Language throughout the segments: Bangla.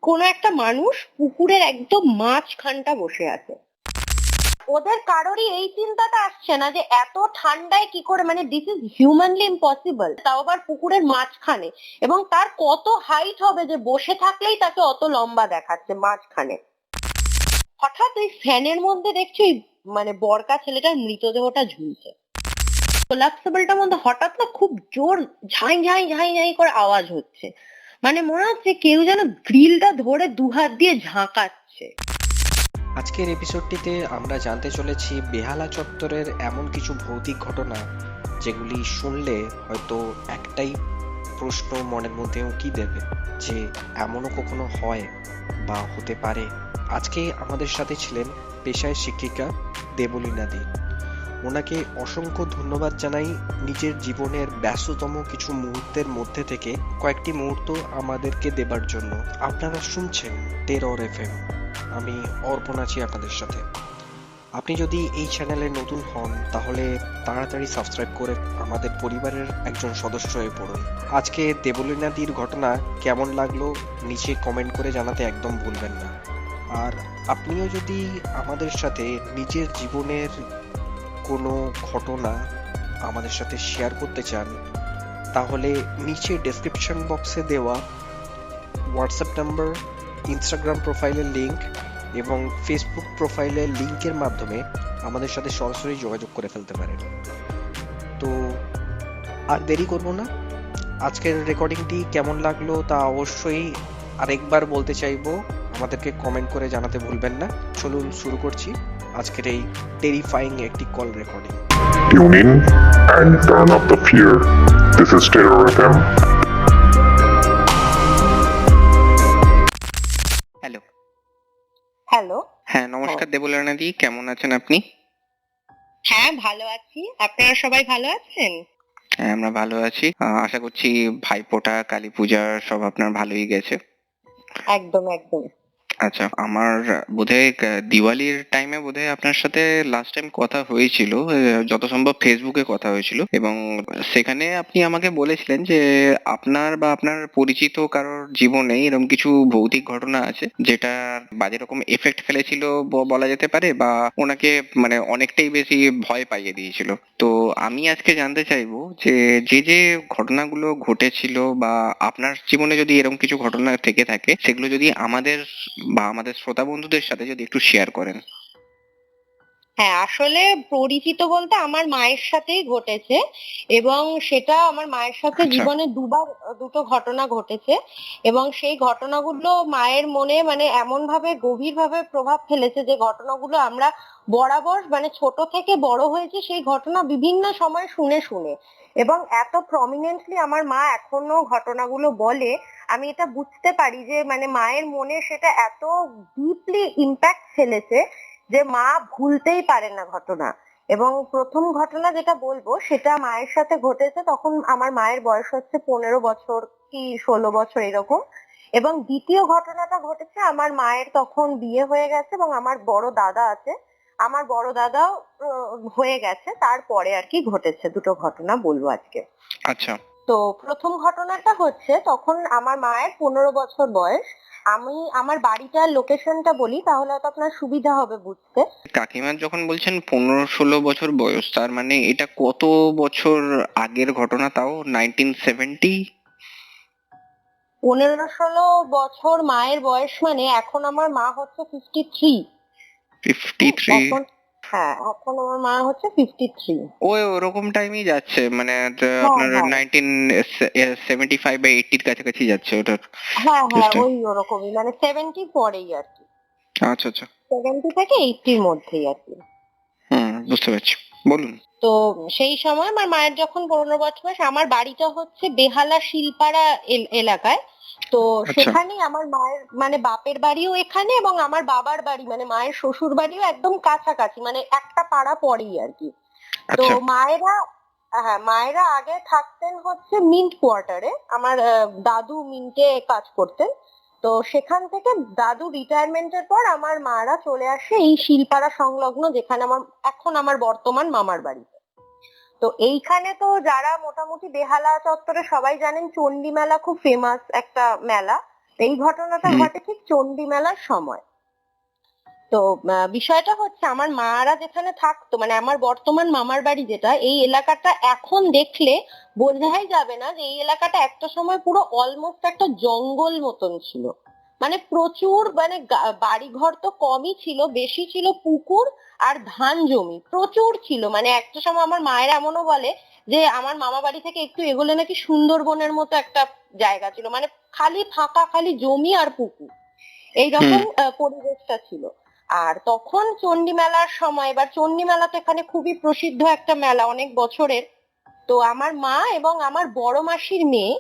কোনো একটা মানুষ পুকুরের একদম মাঝখানটা বসে আছে। ওদের কারোরই এই চিন্তাটা আসছে না যে এত ঠান্ডায় কি করে, মানে দিস ইজ হিউম্যানলি ইম্পসিবল, তাও আবার পুকুরের মাঝখানে। এবং তার কত হাইট হবে যে বসে থাকলেই তাকে অত লম্বা দেখাচ্ছে মাঝখানে। হঠাৎ ওই ফ্যানের মধ্যে দেখছি মানে বরকা ছেলেটার মৃতদেহটা ঝুলছে। কোলাপসেবলটার মধ্যে হঠাৎ না খুব জোর ঝাই ঝাই ঝাই ঝাই করে আওয়াজ হচ্ছে। মানে মনে হচ্ছে কেউ যেন গ্রিলটা ধরে দুহাত দিয়ে ঝাঁকাচ্ছে। আজকের এপিসোডটিতে আমরা জানতে চলেছি বেহালা চত্বরের এমন কিছু ভৌতিক ঘটনা যেগুলি শুনলে হয়তো একটাই প্রশ্ন মনের মধ্যে উঁকি দেবে যে এমনও কখনো হয় বা হতে পারে। আজকে আমাদের সাথে ছিলেন পেশায় শিক্ষিকা দেবলীনা দে। ওনাকে অসংখ্য ধন্যবাদ জানাই নিজের জীবনের ব্যস্ততম কিছু মুহূর্তের মধ্যে থেকে কয়েকটি মুহূর্ত আমাদেরকে দেবার জন্য। আপনারা শুনছেন টেরর এফএম। আমি অর্পণ আছি আপনাদের সাথে। আপনি যদি এই চ্যানেলে নতুন হন তাহলে তাড়াতাড়ি সাবস্ক্রাইব করে আমাদের পরিবারের একজন সদস্য হয়ে পড়ুন। আজকে দেবলীনাদির ঘটনা কেমন লাগলো নিচে কমেন্ট করে জানাতে একদম ভুলবেন না। আর আপনিও যদি আমাদের সাথে নিজের জীবনের কোনো ঘটনা আমাদের সাথে শেয়ার করতে চান তাহলে নিচে ডেসক্রিপশন বক্সে দেওয়া হোয়াটসঅ্যাপ নাম্বার, ইনস্টাগ্রাম প্রোফাইলের লিংক এবং ফেসবুক প্রোফাইলের লিংকের মাধ্যমে আমাদের সাথে সরাসরি যোগাযোগ করে ফেলতে পারেন। তো আর দেরি করব না, আজকের রেকর্ডিংটি কেমন লাগলো তা অবশ্যই আরেকবার বলতে চাইবো, আমাদেরকে কমেন্ট করে জানাতে ভুলবেন না। চলুন শুরু করছি আজকের এই টেরিফাইং একটি call recording. Tune in and turn up the fear. This is Terror FM. Hello. Hello. হ্যাঁ, নমস্কার দেবলীনা দি, কেমন আছেন আপনি? হ্যাঁ, ভালো আছি। আপনারা সবাই ভালো আছেন? হ্যাঁ, আমরা ভালো আছি। আশা করছি ভাইফোঁটা, কালী পূজা সব আপনার ভালোই গেছে। একদম একদম। আচ্ছা, আমার বোধহয় দিওয়ালির টাইমে বোধহয় আপনার সাথে লাস্ট টাইম কথা হয়েছিল, যত সম্ভব ফেসবুকে কথা হয়েছিল, এবং সেখানে আপনি আমাকে বলেছিলেন যে আপনার বা আপনার পরিচিত কারোর জীবনে এরকম কিছু ভৌতিক ঘটনা আছে যেটা বাজে রকম এফেক্ট ফেলেছিল বলা যেতে পারে, বা ওনাকে মানে অনেকটাই বেশি ভয় পাইয়ে দিয়েছিল। তো আমি আজকে জানতে চাইবো যে যে যে ঘটনাগুলো ঘটেছিল বা আপনার জীবনে যদি এরকম কিছু ঘটনা থেকে থাকে সেগুলো যদি আমাদের বা আমাদের শ্রোতা বন্ধুদের সাথে যদি একটু শেয়ার করেন। হ্যাঁ, আসলে পরিচিত বলতে আমার মায়ের সাথেই ঘটেছে। এবং সেটা আমার মায়ের সাথে আচ্ছা। জীবনে দুটো ঘটনা ঘটেছে। এবং সেই ঘটনাগুলো মায়ের মনে মানে এমন ভাবে গভীর ভাবে প্রভাব ফেলেছে যে ঘটনাগুলো আমরা বরাবর মানে ছোট থেকে বড় হয়েছি সেই ঘটনা বিভিন্ন সময় শুনে শুনে। এবং এত প্রমিনেন্টলি আমার মা এখনো ঘটনাগুলো বলে। আমি এটা বুঝতে পারি যে মানে মায়ের মনে সেটা এত ডিপলি ইম্প্যাক্ট ফেলেছে যে মা ভুলতেই পারে না ঘটনা। এবং প্রথম ঘটনা যেটা বলবো সেটা মায়ের সাথে ঘটেছে, তখন আমার মায়ের বয়স হচ্ছে 15 বছর কি 16 বছর এরকম। এবং দ্বিতীয় ঘটনাটা ঘটেছে আমার মায়ের তখন বিয়ে হয়ে গেছে এবং আমার বড় দাদা আছে, আমার বড় দাদাও হয়ে গেছে, তারপরে আর কি ঘটেছে। দুটো ঘটনা বলবো আজকে। আচ্ছা। তো প্রথম ঘটনাটা হচ্ছে তখন আমার মায়ের 15 বছর বয়স। আমি আমার বাড়িটার লোকেশনটা বলি তাহলে হয়তো আপনার সুবিধা হবে বুঝতে। কাকিমার যখন বলছেন 15-16 বছর বয়স, তার মানে এটা কত বছর আগের ঘটনা? তাও 1970? 15-16 বছর মায়ের বয়স মানে এখন আমার মা হচ্ছে 53। 53? এখন হ্যাঁ, এখন আমার মা হচ্ছে 53। ওই ওরকম টাইমই যাচ্ছে, মানে হ্যাঁ আপনার হ্যাঁ 1975 বা 80-র কাছাকাছি যাচ্ছে ওটার হ্যাঁ হ্যাঁ, চেষ্টা। ওই ওরকমই মানে 70 পরেই আর কি, আচ্ছা আচ্ছা। 70 থেকে 80-র মধ্যেই আর কি। বুঝতে পারছি, বলুন। তো সেই সময় আমার মায়ের যখন 15 বছর বয়স, আমার বাড়িটা হচ্ছে বেহালা শিলপাড়া এলাকায়। তো আচ্ছা সেখানেই আমার মায়ের মানে বাপের বাড়িও এখানে এবং আমার বাবার বাড়ি মানে মায়ের শ্বশুর বাড়িও একদম কাছাকাছি, মানে একটা পাড়া পরেই আর কি। তো আচ্ছা মায়েরা আগে থাকতেন হচ্ছে মিন্ট কোয়ার্টারে। আমার দাদু মিন্টে কাজ করতেন। তো সেখান থেকে দাদু রিটায়ারমেন্টের পর আমার মারা চলে আসে এই শিলপাড়া সংলগ্ন যেখানে এখন আমার বর্তমান মামার বাড়ি। তো এইখানে তো যারা মোটামুটি বেহালা চত্বরে সবাই জানেন চণ্ডী মেলা খুব ফেমাস একটা মেলা। এই ঘটনাটা হুম। ঘটে ঠিক চণ্ডী মেলার সময়। তো বিষয়টা হচ্ছে আমার মারা যেখানে থাকতো, মানে আমার বর্তমান মামার বাড়ি যেটা, এই এলাকাটা এখন দেখলে বোঝাই যাবে না যে এই এলাকাটা একটা সময় পুরো অলমোস্ট একটা জঙ্গল মতন ছিল। মানে প্রচুর, মানে বাড়িঘর তো কমই ছিল, বেশি ছিল পুকুর আর ধান জমি প্রচুর ছিল। মানে একটা সময় আমার মায়ের এমনও বলে যে আমার মামা বাড়ি থেকে একটু এগোলে নাকি সুন্দরবনের মতো একটা জায়গা ছিল, মানে খালি ফাঁকা, খালি জমি আর পুকুর, হুম। এইরকম পরিবেশটা ছিল। আর তখন চণ্ডী মেলার সময়, এবার চণ্ডী মেলা তো এখানে খুবই প্রসিদ্ধ একটা মেলা, অনেক বছরের। তো আমার মা এবং আমার বড় মাসির মেয়ে,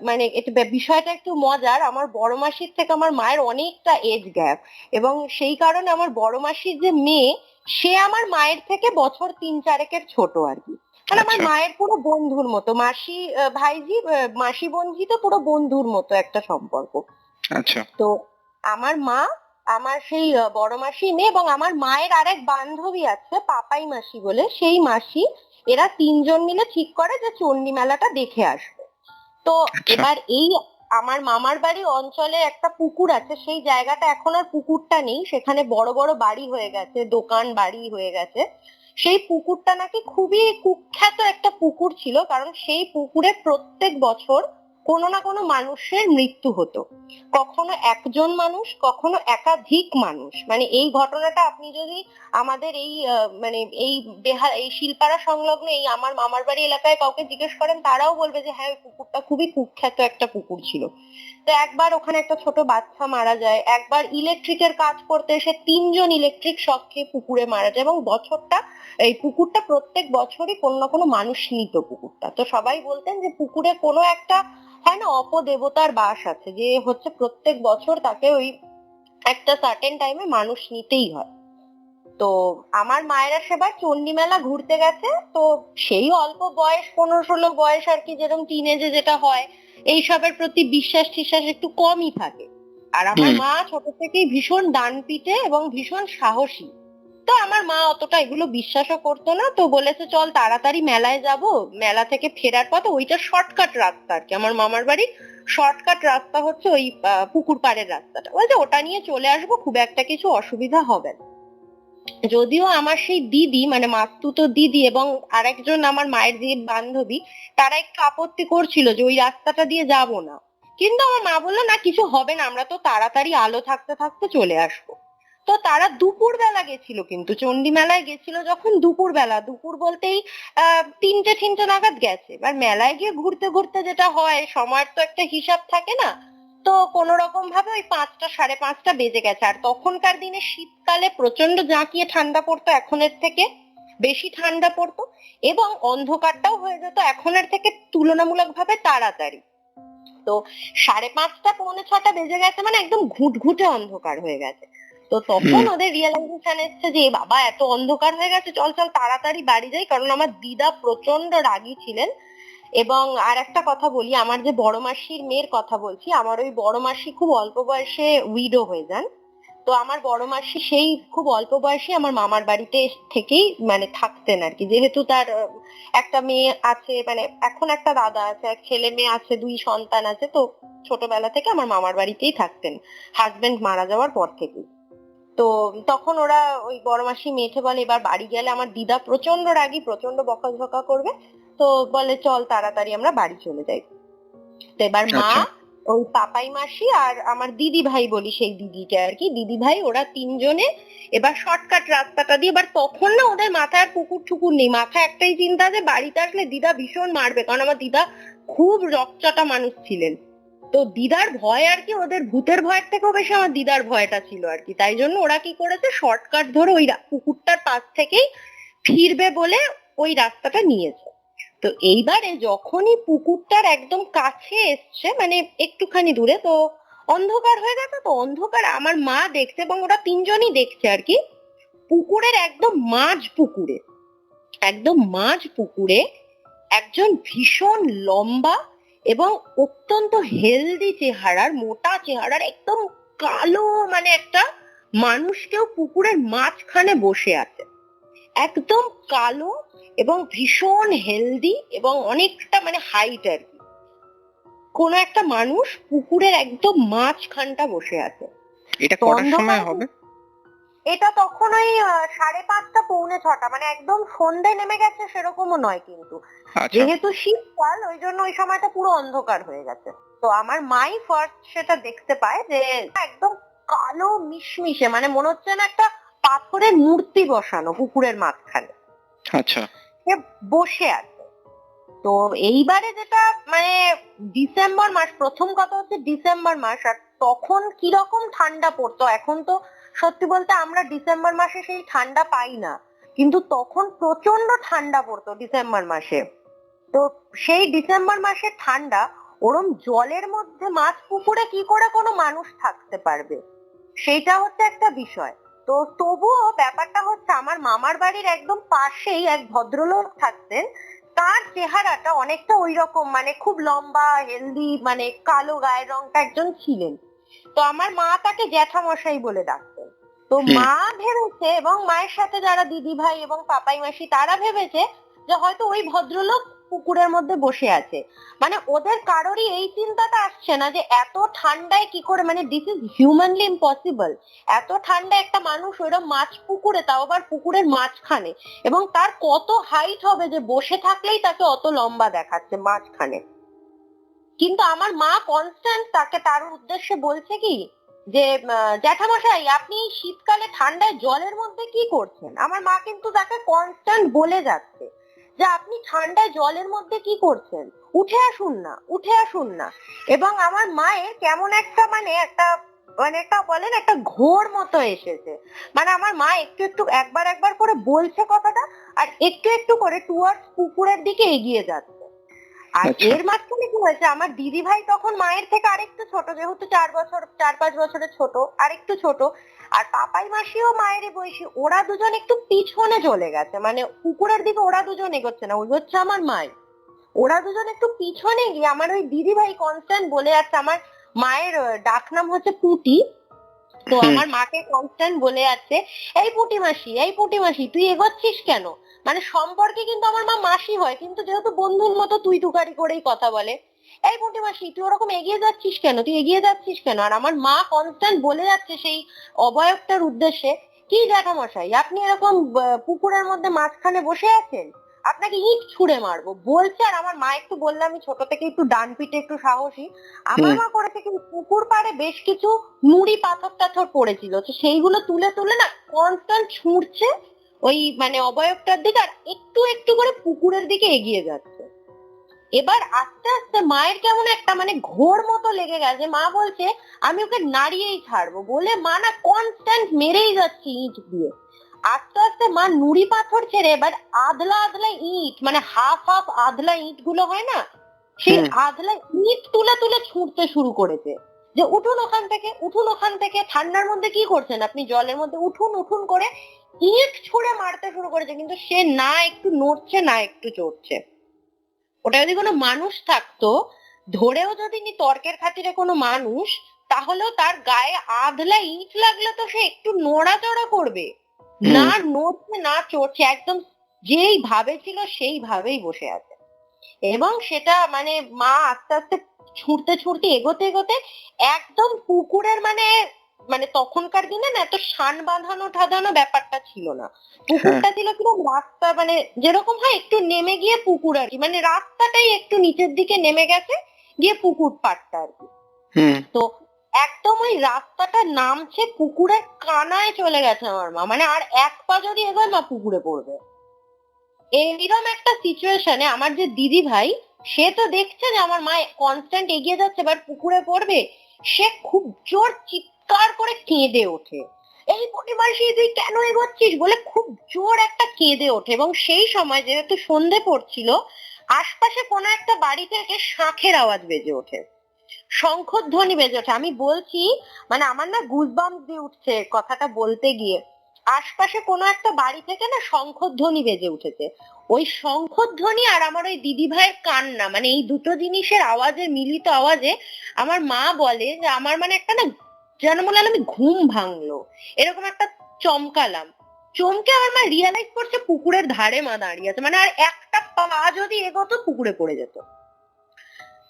মানে এটা বিষয়টা একটু মজার, আমার বড় মাসির থেকে আমার মায়ের অনেকটা এজ গ্যাপ, এবং সেই কারণে আমার বড় মাসির যে মেয়ে, সে আমার মায়ের থেকে বছর 3-4 ছোট আর কি। মানে আমার আচ্ছা। মায়ের পুরো বন্ধুর মতো, মাসি ভাইজি মাসি বোনজি তো পুরো বন্ধুর মতো একটা সম্পর্ক। আচ্ছা। তো আমার মা, আমার সেই বড় মাসি মেয়ে এবং আমার মায়ের আরেক বান্ধবী আছে পাপাই মাসি বলে, সেই মাসি, এরা তিনজন মিলে ঠিক করে যে চণ্ডী মেলাটা দেখে আসবে। তো আচ্ছা। এবার এই আমার মামার বাড়ি অঞ্চলে একটা পুকুর আছে, সেই জায়গাটা এখন আর পুকুরটা নেই, সেখানে বড় বড় বাড়ি হয়ে গেছে, দোকান বাড়ি হয়ে গেছে। সেই পুকুরটা নাকি খুবই কুখ্যাত একটা পুকুর ছিল, কারণ সেই পুকুরে প্রত্যেক বছর কোনো না কোনো মানুষের মৃত্যু হতো। কখনো একজন মানুষ, কখনো একাধিক মানুষ। মানে এই ঘটনাটা আপনি যদি আমাদের এই মানে এই শিলপাড়া সংলগ্ন এই আমার মামার বাড়ি এলাকায় কাউকে জিজ্ঞেস করেন, তারাও বলবে যে হ্যাঁ, ওই পুকুরটা খুবই কুখ্যাত একটা পুকুর ছিল। তো একবার ওখানে একটা ছোট বাচ্চা মারা যায়, একবার ইলেকট্রিকের কাজ করতে এসে 3জন ইলেকট্রিক শক খেয়ে পুকুরে মারা যায়, এবং এই পুকুরটা প্রত্যেক বছরই কোনো না কোনো মানুষ নিত পুকুরটা। তো সবাই বলতেন যে পুকুরে কোনো একটা, হয় না, অপদেবতার বাস আছে, যে হচ্ছে প্রত্যেক বছর তাকে ওই একটা সার্টেন টাইমে মানুষ নিতেই হয়। তো আমার মায়েরা সেবার চণ্ডী মেলা ঘুরতে গেছে। তো সেই অল্প বয়স, 15-16 বয়স আর কি, যেরকম টিনেজে যেটা হয়, এইসবের প্রতি বিশ্বাস টিশ্বাস একটু কমই থাকে। আর আমার হুম। মা ছোট থেকেই ভীষণ ডানপিটে এবং ভীষণ সাহসী। তো আমার মা অতটা এগুলো বিশ্বাসও করতো না, তো বলেছে চল তাড়াতাড়ি মেলায় যাব। মেলা থেকে ফেরার পথে, ওইটা শর্টকাট রাস্তা আর কি, আমার মামার বাড়ির শর্টকাট রাস্তা হচ্ছে ওই পুকুর পাড়ের রাস্তাটা, বলছে ওটা নিয়ে চলে আসবো, খুব একটা কিছু অসুবিধা হবে না। যদিও আমার সেই দিদি, মানে মাস্তুতো দিদি এবং আরেকজন আমার মায়ের যে বান্ধবী, তারা একটু আপত্তি করছিল যে ওই রাস্তাটা দিয়ে যাব না, কিন্তু আমার মা বললো না, কিছু হবে না, আমরা তো তাড়াতাড়ি আলো থাকতে থাকতে চলে আসবো। তো তারা দুপুর বেলা গেছিল, কিন্তু চণ্ডী মেলায় গেছিল যখন দুপুর বেলা, দুপুর বলতেই 3টে নাগাদ গেছে। এবার মেলায় গিয়ে ঘুরতে ঘুরতে যেটা হয়, সময়ের তো একটা হিসাব থাকে না। তো কোনো রকম ভাবে ওই 5টা, 5:30 বেজে গেছে। আর তখনকার দিনে শীতকালে প্রচন্ড জাঁকিয়ে ঠান্ডা পড়তো, এখনের থেকে বেশি ঠান্ডা পড়তো, এবং অন্ধকারটাও হয়ে যেত এখনের থেকে তুলনামূলক ভাবে তাড়াতাড়ি। তো 5:30, 5:45 বেজে গেছে, মানে একদম ঘুটঘুটে অন্ধকার হয়ে গেছে। তো তখন হুম। ওদের রিয়েলাইজেশন এসছে যে এ বাবা, এত অন্ধকার হয়ে গেছে, চল চল তাড়াতাড়ি বাড়ি যাই। কারণ আমার দিদা প্রচন্ড রাগী ছিলেন। এবং আর একটা কথা বলি, আমার যে বড় মাসির মেয়ের কথা বলছি, আমার ওই বড় মাসি খুব অল্প বয়সে উইডো হয়ে যান। তো আমার বড় মাসি সেই খুব অল্প বয়সে আমার মামার বাড়িতে থেকেই মানে থাকতেন আর কি, যেহেতু তার একটা মেয়ে আছে, মানে এখন একটা দাদা আছে, এক ছেলে মেয়ে আছে, 2 সন্তান আছে। তো ছোটবেলা থেকে আমার মামার বাড়িতেই থাকতেন, হাজবেন্ড মারা যাওয়ার পর থেকে। তো তখন ওরা, ওই বড় মাসি মেয়েছে বলে এবার বাড়ি গেলে আমার দিদা প্রচন্ড রাগী, প্রচন্ড বকাঝকা করবে। তো বলে চল তাড়াতাড়ি আমরা বাড়ি চলে যাই। তো এবার মা, আচ্ছা। ওই পাপাই মাসি আর আমার দিদি ভাই বলি সেই দিদিটা আর কি, দিদি ভাই, ওরা 3জনে এবার শর্টকাট রাস্তাটা দিয়ে, এবার তখন না ওদের মাথায় আর পুকুর ঠুকুর নেই, মাথায় একটাই চিন্তা যে বাড়িতে আসলে দিদা ভীষণ মারবে, কারণ আমার দিদা খুব রকচটা মানুষ ছিলেন। তো দিদার ভয় আর কি, ওদের ভূতের ভয়ের থেকেও বেশি আমার দিদার ভয়টা ছিল আর কি। তাই জন্য ওরা কি করেছে, শর্টকাট ধরে ওই পুকুরটার পাশ থেকেই ফিরবে বলে ওই রাস্তাটা নিয়েছে। তো এইবারে যখনই পুকুরটার একদম কাছে এসছে, মানে একটুখানি দূরে, তো অন্ধকার হয়ে গেছে। তো অন্ধকার আমার মা দেখছে, এবং ওরা 3জনই দেখছে আর কি, পুকুরের একদম মাঝ পুকুরে একজন ভীষণ লম্বা এবং অত্যন্ত হেলদি চেহারার, মোটা চেহারার, একদম কালো, মানে একটা মানুষকেও পুকুরের মাঝখানে বসে আছে, একদম কালো এবং ভীষণ হেলদি এবং অনেকটা মানে হাইট আর কি। কোনো একটা মানুষ পুকুরের একদম মাঝখানটা বসে আছে। এটা তো কটার অন্ধকার সময় হবে? এটা তখন ওই 5:30 6:45, মানে একদম সন্ধে নেমে গেছে সেরকমও নয় কিন্তু। আচ্ছা। যেহেতু শীতকাল ওই জন্য ওই সময়টা পুরো অন্ধকার হয়ে গেছে। তো আমার মাই ফার্স্ট সেটা দেখতে পায় যে একদম কালো মিশমিশে, মানে মনে হচ্ছে না একটা পাথরের মূর্তি বসানো পুকুরের মাঝখানে আচ্ছা। সে বসে আছে। তো এইবারে যেটা মানে ডিসেম্বর মাস, প্রথম কথা হচ্ছে ডিসেম্বর মাস, আর তখন কিরকম ঠান্ডা পড়তো। এখন তো সত্যি বলতে আমরা ডিসেম্বর মাসে সেই ঠান্ডা পাই না, কিন্তু তখন প্রচন্ড ঠান্ডা পড়তো ডিসেম্বর মাসে। তো সেই ডিসেম্বর মাসের ঠান্ডা, ওরম জলের মধ্যে মাছ পুকুরে কি করে কোনো মানুষ থাকতে পারবে, সেইটা হচ্ছে একটা বিষয়। তো তবুও ব্যাপারটা হচ্ছে আমার মামার বাড়ির একদম পাশেই এক ভদ্রলোক থাকতেন। তার চেহারাটা অনেকটা ওই রকম, মানে খুব লম্বা হেলদি, মানে কালো গায়ের রংটা একজন ছিলেন। তো আমার মা তাকে জ্যাঠামশাই বলে ডাকতেন। তো মা ভেবেছে, এবং মায়ের সাথে যারা দিদি ভাই এবং পাপাই মাসি তারা ভেবেছে যে হয়তো ওই ভদ্রলোক পুকুরের মধ্যে বসে আছে। মানে ওদের কারোরই এই চিন্তাটা আসছে না যে এত ঠান্ডায় কি করে, মানে দিস ইজ হিউম্যানলি ইম্পসিবল। এত ঠান্ডায় একটা মানুষ ওইরকম মাছ পুকুরে, তাও আবার পুকুরের মাঝখানে, এবং তার কত হাইট হবে যে বসে থাকলেই তাকে অত লম্বা দেখাচ্ছে মাঝখানে। কিন্তু আমার মা কনস্ট্যান্ট তাকে তার উদ্দেশ্যে বলছে কি যে জ্যাঠামশাই আপনি এই শীতকালে ঠান্ডায় জলের মধ্যে কি করছেন। আমার মা কিন্তু তাকে কনস্ট্যান্ট বলে যাচ্ছে যে আপনি ঠান্ডায় জলের মধ্যে কি করছেন, উঠে আসুন না, উঠে আসুন না। এবং আমার মায়ের কেমন একটা একটা বলেন একটা ঘোর মতো এসেছে। মানে আমার মা একটু একটু একবার একবার করে বলছে কথাটা, আর একটু একটু করে টুয়ার্ডস পুকুরের দিকে এগিয়ে যাচ্ছে। আর আচ্ছা। এর মাঝখানে কি হয়েছে, আমার দিদি ভাই তখন মায়ের থেকে আরেকটু ছোট, যেহেতু 4-5 বছরের ছোট, আরেকটু ছোট। আর পাপাই মাসিও মায়েরই বয়সী, ওরা দুজন একটু পিছনে চলে গেছে, মানে পুকুরের দিকে ওরা দুজন এগোচ্ছে না, ওই হচ্ছে আমার মাই। ওরা দুজন একটু পিছনে গিয়ে আমার ওই দিদি ভাই কনস্ট্যান্ট বলে যাচ্ছে, আমার মায়ের ডাক নাম হচ্ছে পুটি। তো আমার মাকে কনস্ট্যান্ট বলে যাচ্ছে, এই পুঁটি মাসি, এই পুঁটি মাসি তুই এগোচ্ছিস কেন। মানে সম্পর্কে কিন্তু আমার মা মাসি হয়, কিন্তু যেহেতু বন্ধুর মতো তুই তুকারি করেই কথা বলে। এই পুঁটি মাসি তুই ওরকম এগিয়ে যাচ্ছিস কেন, তুই এগিয়ে যাচ্ছিস কেন। আর আমার মা কনস্ট্যান্ট বলে যাচ্ছে সেই অবয়বটার উদ্দেশ্যে, কি জ্যাঠামশাই আপনি এরকম পুকুরের মধ্যে মাঝখানে বসে আছেন, আপনাকে ইট ছুঁড়ে মারবো বলছে। আর আমার মা একটু বললাম, আমি ছোট থেকে একটু ডান পিঠে একটু সাহসী, আমার মা করেছে কি পুকুর পাড়ে বেশ কিছু নুড়ি পাথর টাথর পড়েছিল, তো সেইগুলো তুলে তুলে না কনস্ট্যান্ট ছুঁড়ছে ওই মানে অবয়বটার দিকে, আর একটু একটু করে পুকুরের দিকে এগিয়ে যাচ্ছে। এবার আস্তে আস্তে মায়ের কেমন একটা মানে ঘোর মতো লেগে গেছে, মা বলছে আমি ওকে নাড়িয়েই ছাড়বো বলে মা না কনস্ট্যান্ট মেরেই যাচ্ছে ইট দিয়ে। আস্তে আস্তে মা নুড়ি পাথর ছেড়ে এবার আধলা আধলা ইট, মানে হাফ হাফ আধলা ইট গুলো হয় না, সেই আধলা ইট তুলে তুলে ছুঁড়তে শুরু করেছে। যে উঠুন ওখান থেকে, উঠুন ওখান থেকে, ঠান্ডার মধ্যে কি করছেন আপনি, জলের মধ্যে উঠুন উঠুন করে ইট ছুঁড়ে মারতে শুরু করেছে। কিন্তু সে না একটু নড়ছে না একটু চড়ছে। ওটা যদি কোনো মানুষ থাকতো, ধরেও যদি নি তর্কের খাতিরে কোনো মানুষ, তাহলেও তার গায়ে আধলা ইট লাগলে তো সে একটু নড়াচড়া করবে না, নড়ছে না চড়ছে, একদম যেই ভাবে ছিল সেই ভাবেই বসে আছে। এবং সেটা মানে মা আস্তে আস্তে ছুটতে ছুটতে এগোতে এগোতে একদম পুকুরের মানে মানে তখনকার দিনে না এত শান বাঁধানো ঠাধানো ব্যাপারটা ছিল না। পুকুরটা ছিল কিরকম রাস্তা, মানে যেরকম হয় একটু নেমে গিয়ে পুকুর আর কি, মানে রাস্তাটাই একটু নিচের দিকে নেমে গেছে গিয়ে পুকুর পাড়টা আর কি। তো একদম ওই রাস্তাটা নামছে পুকুরের কানায় চলে গেছে আমার মা, মানে আর এক পা যদি এগোয় মা পুকুরে পড়বে। এইরকম একটা সিচুয়েশনে আমার যে দিদি ভাই, সে তো দেখছে যে আমার মা কনস্ট্যান্ট এগিয়ে যাচ্ছে এবার পুকুরে পড়বে, সে খুব জোর চিৎকার করে কেঁদে ওঠে, এই পরিমাসি তুই কেন এগোচ্ছিস বলে খুব জোর একটা কেঁদে ওঠে। এবং সেই সময় যেহেতু সন্ধে পড়ছিল, আশপাশে কোনো একটা বাড়ি থেকে শাঁখের আওয়াজ বেজে ওঠে, শঙ্খধ্বনি বেজে ওঠে। আমি বলছি মানে আমার না গুজবাম্পস দিয়ে উঠছে কথাটা বলতে গিয়ে। আশপাশে কোনো একটা বাড়ি থেকে না শঙ্খধ্বনি বেজে উঠেছে। ওই শঙ্খধ্বনি আর আমার ওই দিদি ভাইয়ের কান্না, মানে এই দুটো জিনিসের আওয়াজে, মিলিত আওয়াজে আমার মা বলে যে আমার মানে একটা না যেন মনে হলো আমি ঘুম ভাঙলো, এরকম একটা চমকালাম। চমকে আমার মা রিয়ালাইজ করছে পুকুরের ধারে মা দাঁড়িয়ে আছে, মানে আর একটা পা যদি এগোতো পুকুরে পড়ে যেত।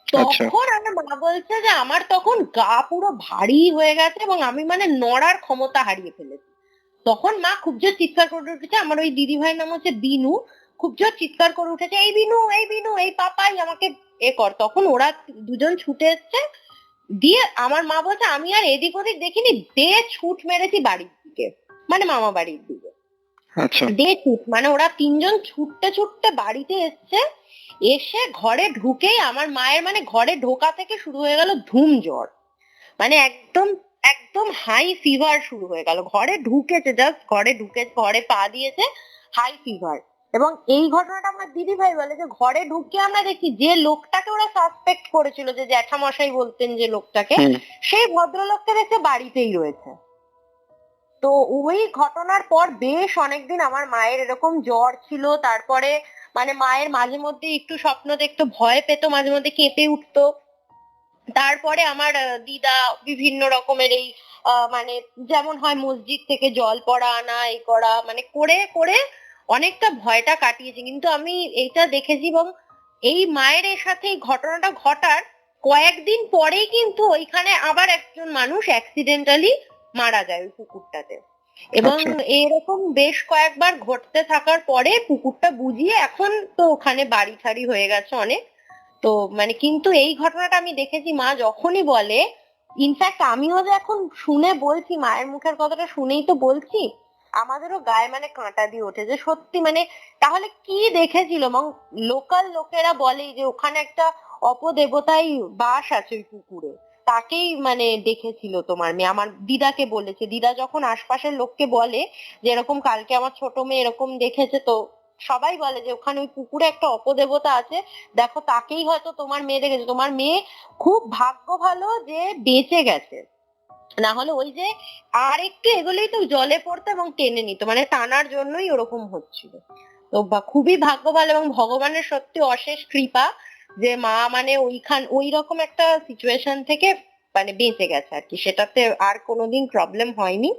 আচ্ছা। তখন আমার মা বলছে যে আমার তখন গা পুরো ভারী হয়ে গেছে এবং আমি মানে নড়ার ক্ষমতা হারিয়ে ফেলেছি। তখন মা খুব জোর চিৎকার করে উঠেছে, আমার ওই দিদি ভাইয়ের নাম হচ্ছে বিনু, খুব জোর চিৎকার করে উঠেছে, এই বিনু, এই বিনু, এই পাপাই আমাকে এ কর। তখন ওরা দুজন ছুটে এসছে, দিয়ে আমার মা বলছে আমি আর এদিক ওদিক দেখিনি, দে ছুট মেরেছি বাড়ির দিকে, মানে মামা বাড়ির দিকে। আচ্ছা। দে ছুট মানে ওরা তিনজন ছুটতে ছুটতে বাড়িতে এসছে, এসে ঘরে ঢুকেই আমার মায়ের মানে ঘরে ঢোকা থেকে শুরু হয়ে গেল ধুম জ্বর, মানে একদম একদম হাই ফিভার শুরু হয়ে গেল। ঘরে ঢুকেছে, জাস্ট ঘরে ঢুকে ঘরে পা দিয়েছে, হাই ফিভার। এবং এই ঘটনাটা আমার দিদি ভাই বলে যে ঘরে ঢুকে আমরা দেখি যে লোকটাকে ওরা সাসপেক্ট করেছিল, যে জ্যাঠামশাই বলতেন যে লোকটাকে, হুম। সেই ভদ্রলোককে দেখতে বাড়িতেই রয়েছে। তো ওই ঘটনার পর বেশ অনেকদিন আমার মায়ের এরকম জ্বর ছিল। তারপরে মানে মায়ের মাঝে মধ্যে একটু স্বপ্ন দেখতো, ভয় পেত, মাঝে মধ্যে কেঁপে উঠতো। তারপরে আমার দিদা বিভিন্ন রকমের এই মানে যেমন হয় মসজিদ থেকে জল পড়া আনা, এই করা, মানে করে করে অনেকটা ভয়টা কাটিয়েছি। কিন্তু আমি এইটা দেখেছি, এবং এই মায়ের এর সাথে এই ঘটনাটা ঘটার কয়েকদিন পরেই কিন্তু ওইখানে আবার একজন মানুষ অ্যাক্সিডেন্টালি মারা যায় ওই পুকুরটাতে। এবং আচ্ছা। এরকম বেশ কয়েকবার ঘটতে থাকার পরে পুকুরটা বুঝিয়ে এখন তো ওখানে বাড়ি ঠাড়ি হয়ে গেছে অনেক। তো মানে কিন্তু এই ঘটনাটা আমি দেখেছি মা যখনই বলে, ইনফ্যাক্ট আমিও যে এখন শুনে বলছি, মায়ের মুখের কথাটা শুনেই তো বলছি, আমাদেরও গায়ে মানে কাঁটা দিয়ে ওঠে যে সত্যি মানে তাহলে কি দেখেছিল। এবং লোকাল লোকেরা বলে যে ওখানে একটা অপদেবতাই বাস আছে ওই পুকুরে, তাকেই মানে দেখেছিল তোমার মেয়ে। আমার দিদাকে বলেছে, দিদা যখন আশপাশের লোককে বলে যে এরকম কালকে আমার ছোট মেয়ে এরকম দেখেছে, তো সবাই বলে যে ওখানে ওই পুকুরে একটা অপদেবতা আছে, দেখো তাকেই হয়তো তোমার মেয়ে দেখেছে। তোমার মেয়ে খুব ভাগ্য ভালো যে বেঁচে গেছে, না হলে ওই যে আর একটু এগোলেই তো জলে পড়তো এবং টেনে নিত, মানে টানার জন্যই ওরকম হচ্ছিল। তো খুবই ভাগ্য ভালো এবং ভগবানের সত্যি অশেষ কৃপা যে মা মানে ওই রকম একটা সিচুয়েশন থেকে মানে বেঁচে গেছে আর কি, সেটাতে আর কোনোদিন প্রবলেম হয়নি।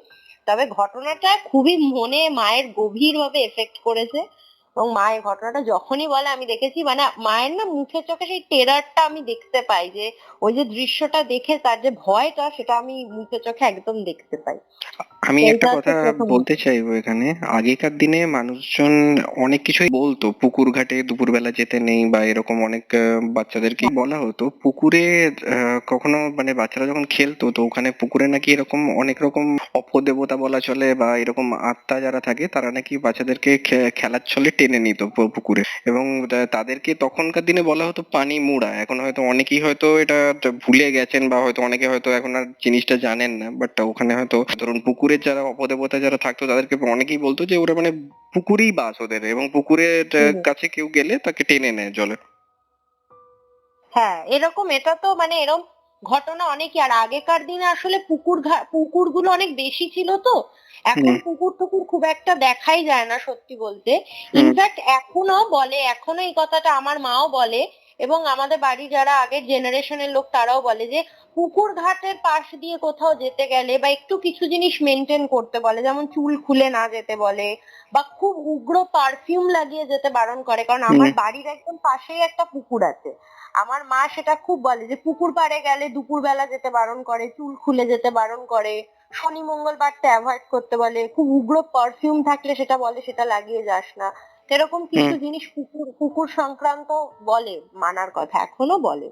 তবে ঘটনাটা খুবই মনে মায়ের গভীর ভাবে এফেক্ট করেছে। এবং মায়ের ঘটনাটা যখনই বলে আমি দেখেছি, মানে মায়ের না মুখে চোখে সেই টেরারটা আমি দেখতে পাই, যে ওই যে দৃশ্যটা দেখে তার যে ভয়টা, সেটা আমি মুখে চোখে একদম দেখতে পাই। আমি একটা সেইটা হচ্ছে কথা প্রথম। বলতে চাইবো এখানে। আগেকার দিনে মানুষজন অনেক কিছুই বলতো, পুকুর ঘাটে দুপুরবেলা যেতে নেই বা এরকম অনেক বাচ্চাদেরকে বলা হতো পুকুরে কখনো মানে বাচ্চারা যখন খেলতো তো ওখানে পুকুরে নাকি এরকম অনেক রকম অপদেবতা বলা চলে বা এরকম আত্মা যারা থাকে তারা নাকি বাচ্চাদেরকে খেলার ছলে টেনে নিত পুকুরে, এবং তাদেরকে তখনকার দিনে বলা হতো পানি মুড়া। এখন হয়তো অনেকেই হয়তো এটা ভুলে গেছেন বা হয়তো অনেকে হয়তো এখন আর জিনিসটা জানেন না, বাট ওখানে হয়তো ধরুন পুকুরের যারা অপদেবতা যারা থাকতো তাদেরকে অনেকেই বলতো যে ওরা মানে পুকুরেই বাস ওদের, এবং পুকুরের হুম। কাছে কেউ গেলে তাকে টেনে নেয় জলে। হ্যাঁ, এরকম এটা তো মানে এরকম ঘটনা অনেকই। আর আগেকার দিনে আসলে পুকুরগুলো অনেক বেশি ছিল তো, এখন হুম। পুকুর টুকুর খুব একটা দেখাই যায় না সত্যি বলতে। হুম। ইনফ্যাক্ট এখনো বলে, এখনো এই কথাটা আমার মাও বলে, এবং আমাদের বাড়ি যারা আগের জেনারেশনের লোক তারাও বলে যে পুকুর ঘাটের পাশ দিয়ে কোথাও যেতে গেলে বা একটু কিছু জিনিস মেনটেন করতে বলে, যেমন চুল খুলে না যেতে বলে, বা খুব উগ্র পারফিউম লাগিয়ে যেতে বারণ করে। কারণ আমার হুম। বাড়ির একদম পাশেই একটা পুকুর আছে। আমার মা সেটা খুব বলে যে পুকুর পাড়ে গেলে দুপুরবেলা যেতে বারণ করে, চুল খুলে যেতে বারণ করে, শনি মঙ্গলবারটা অ্যাভয়েড করতে বলে, খুব উগ্র পারফিউম থাকলে সেটা বলে সেটা লাগিয়ে যাস না। সেরকম কিছু হুম। জিনিস কুকুর কুকুর সংক্রান্ত বলে, মানার কথা এখনো বলে।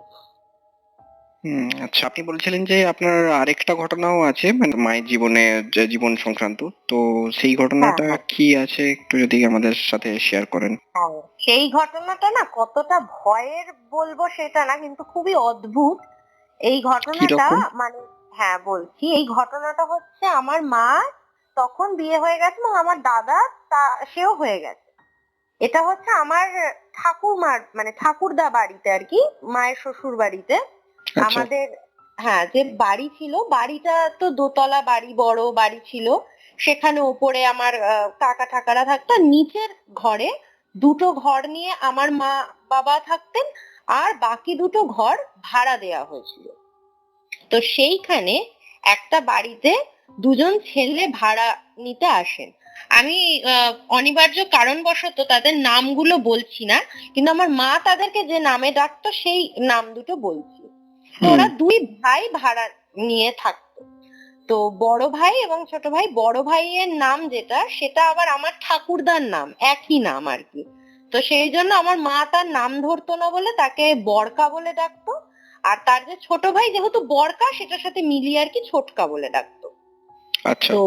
হুম। আচ্ছা, আপনি বলছিলেন যে আপনার আরেকটা ঘটনাও আছে মানে মায়ের জীবনে, যে জীবন সংক্রান্ত, তো সেই হ্যাঁ, ঘটনাটা হ্যাঁ, কি আছে একটু যদি আমাদের সাথে শেয়ার করেন। হ্যাঁ। সেই ঘটনাটা না কতটা ভয়ের বলবো সেটা না, কিন্তু খুবই অদ্ভুত এই কি ঘটনাটা। রকম? মানে হ্যাঁ বলছি, এই ঘটনাটা হচ্ছে আমার মা তখন বিয়ে হয়ে গেছে এবং আমার দাদা সেও হয়ে গেছে। এটা হচ্ছে আমার ঠাকুরমার মানে ঠাকুরদা বাড়িতে আর কি, মায়ের শ্বশুর বাড়িতে। আচ্ছা। আমাদের হ্যাঁ যে বাড়ি ছিল, বাড়িটা তো দোতলা বাড়ি, বড় বাড়ি ছিল। সেখানে ওপরে আমার কাকা ঠাকারা থাকতো, আর নিচের ঘরে দুটো ঘর নিয়ে আমার মা বাবা থাকতেন, আর বাকি দুটো ঘর ভাড়া দেয়া হয়েছিল। তো সেইখানে একটা বাড়িতে দুজন ছেলে ভাড়া নিতে আসেন। আমি অনিবার্য কারণবশত তাদের নামগুলো বলছি না, কিন্তু আমার মা তাদেরকে যে নামে ডাকতো সেই নাম দুটো বলছি। তো হুম। ওরা দুই ভাই ভাড়া নিয়ে থাকতো। তো বড় ভাই এবং ছোট ভাই, বড় ভাইয়ের নাম যেটা সেটা আবার আমার ঠাকুরদার নাম, একই নাম আর কি। তো সেই জন্য আমার মা তার নাম ধরতো না বলে তাকে বড়কা বলে ডাকতো। আর তার যে ছোট ভাই যেহেতু বড়কা, সেটার সাথে মিলিয়ে আর কি ছোটকা বলে ডাকতো। আচ্ছা। তো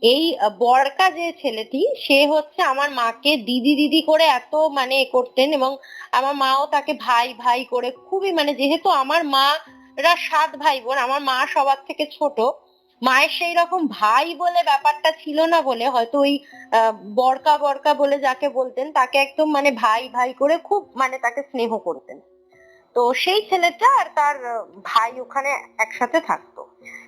এই বড়কা যে ছেলেটি, সে হচ্ছে আমার মাকে দিদি দিদি করে এত মানে এ করতেন, এবং আমার মাও তাকে ভাই ভাই করে খুবই, মানে যেহেতু আমার মারা 7 ভাই বোন, আমার মা সবার থেকে ছোট, মায়ের সেই রকম ভাই বলে ব্যাপারটা ছিল না বলে হয়তো ওই বড়কা বড়কা বলে যাকে বলতেন তাকে একদম মানে ভাই ভাই করে খুব মানে তাকে স্নেহ করতেন। তো সেই ছেলেটা আর তার ভাই ওখানে একসাথে থাকতো,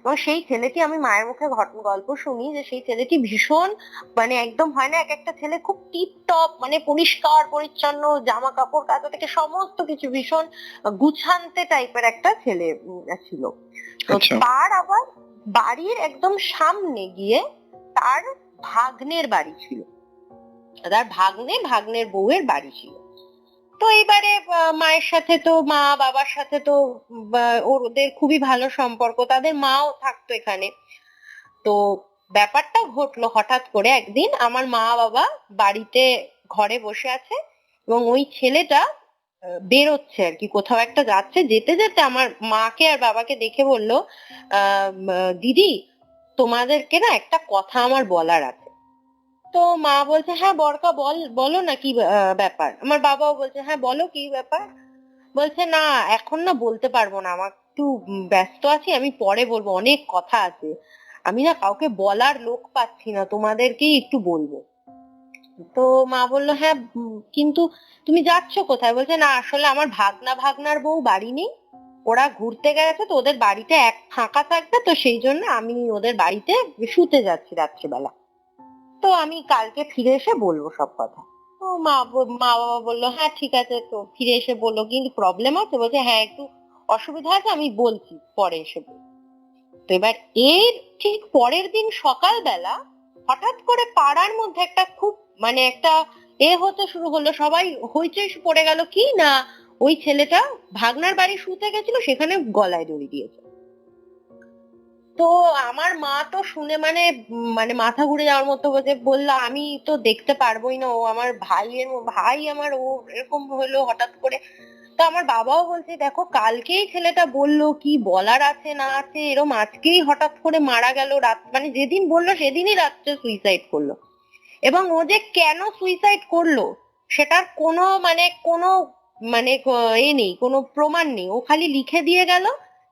এবং সেই ছেলেটি, আমি মায়ের মুখে গল্প শুনি যে সেই ছেলেটি ভীষণ মানে একদম হয় না এক একটা ছেলে খুব টিপ টপ, মানে পরিষ্কার পরিচ্ছন্ন, জামা কাপড় কাচা থেকে সমস্ত কিছু ভীষণ গুছান্তে টাইপের একটা ছেলে ছিল। তো আচ্ছা। তার আবার বাড়ির একদম সামনে গিয়ে তার ভাগ্নের বাড়ি ছিল, তার ভাগ্নের বউয়ের বাড়ি ছিল। তো এইবারে মায়ের সাথে তো, মা বাবার সাথে তো ওদের খুবই ভালো সম্পর্ক, তাদের মাও থাকতো এখানে। তো ব্যাপারটা ঘটলো হঠাৎ করে একদিন, আমার মা বাবা বাড়িতে ঘরে বসে আছে এবং ওই ছেলেটা বেরোচ্ছে আর কি, কোথাও একটা যাচ্ছে, যেতে যেতে আমার মাকে আর বাবাকে দেখে বললো, দিদি তোমাদেরকে না একটা কথা আমার বলার আছে। তো মা বলছে, হ্যাঁ বড়কা বলো না কি ব্যাপার। আমার বাবাও বলছে, হ্যাঁ বলো কি ব্যাপার। বলছে, না এখন না বলতে পারবো না, আমার একটু ব্যস্ত আছি, আমি পরে বলবো, অনেক কথা আছে, আমি না কাউকে বলার লোক পাচ্ছি না, তোমাদেরকেই একটু বলবো। তো মা বললো, হ্যাঁ কিন্তু তুমি যাচ্ছ কোথায়? বলছে, না আসলে আমার ভাগনার বউ বাড়ি নেই, ওরা ঘুরতে গেছে, তো ওদের বাড়িতে এক ফাঁকা থাকবে, তো সেই জন্য আমি ওদের বাড়িতে শুতে যাচ্ছি রাত্রিবেলা, তো আমি কালকে ফিরে এসে বলবো সব কথা। তো মা বাবা বললো, হ্যাঁ ঠিক আছে, তো ফিরে এসে বললো, কিন্তু প্রবলেম আছে? বলছে, হ্যাঁ একটু অসুবিধা আছে, আমি বলছি পরে এসে বলবো। তো এবার এর ঠিক পরের দিন সকালবেলা হঠাৎ করে পাড়ার মধ্যে একটা খুব মানে একটা হতে শুরু হলো, সবাই হইচই পড়ে গেল, কি না ওই ছেলেটা ভাগনার বাড়ি শুতে গেছিল, সেখানে গলায় দড়ি দিয়েছে। তো আমার মা তো শুনে মানে মানে মাথা ঘুরে যাওয়ার মতো, বললো আমি তো দেখতে পারবোই না, ও আমার ভাই আমার, ও এরকম হলো হঠাৎ করে। তো আমার বাবাও বলছে, দেখো কালকেই ছেলেটা বললো কি বলার আছে না আছে, এরম আজকেই হঠাৎ করে মারা গেল রাত, মানে যেদিন বললো সেদিনই রাত্রে সুইসাইড করলো, এবং ও যে কেন সুইসাইড করলো সেটার কোনো নেই, কোনো প্রমাণ নেই, ও খালি লিখে দিয়ে গেল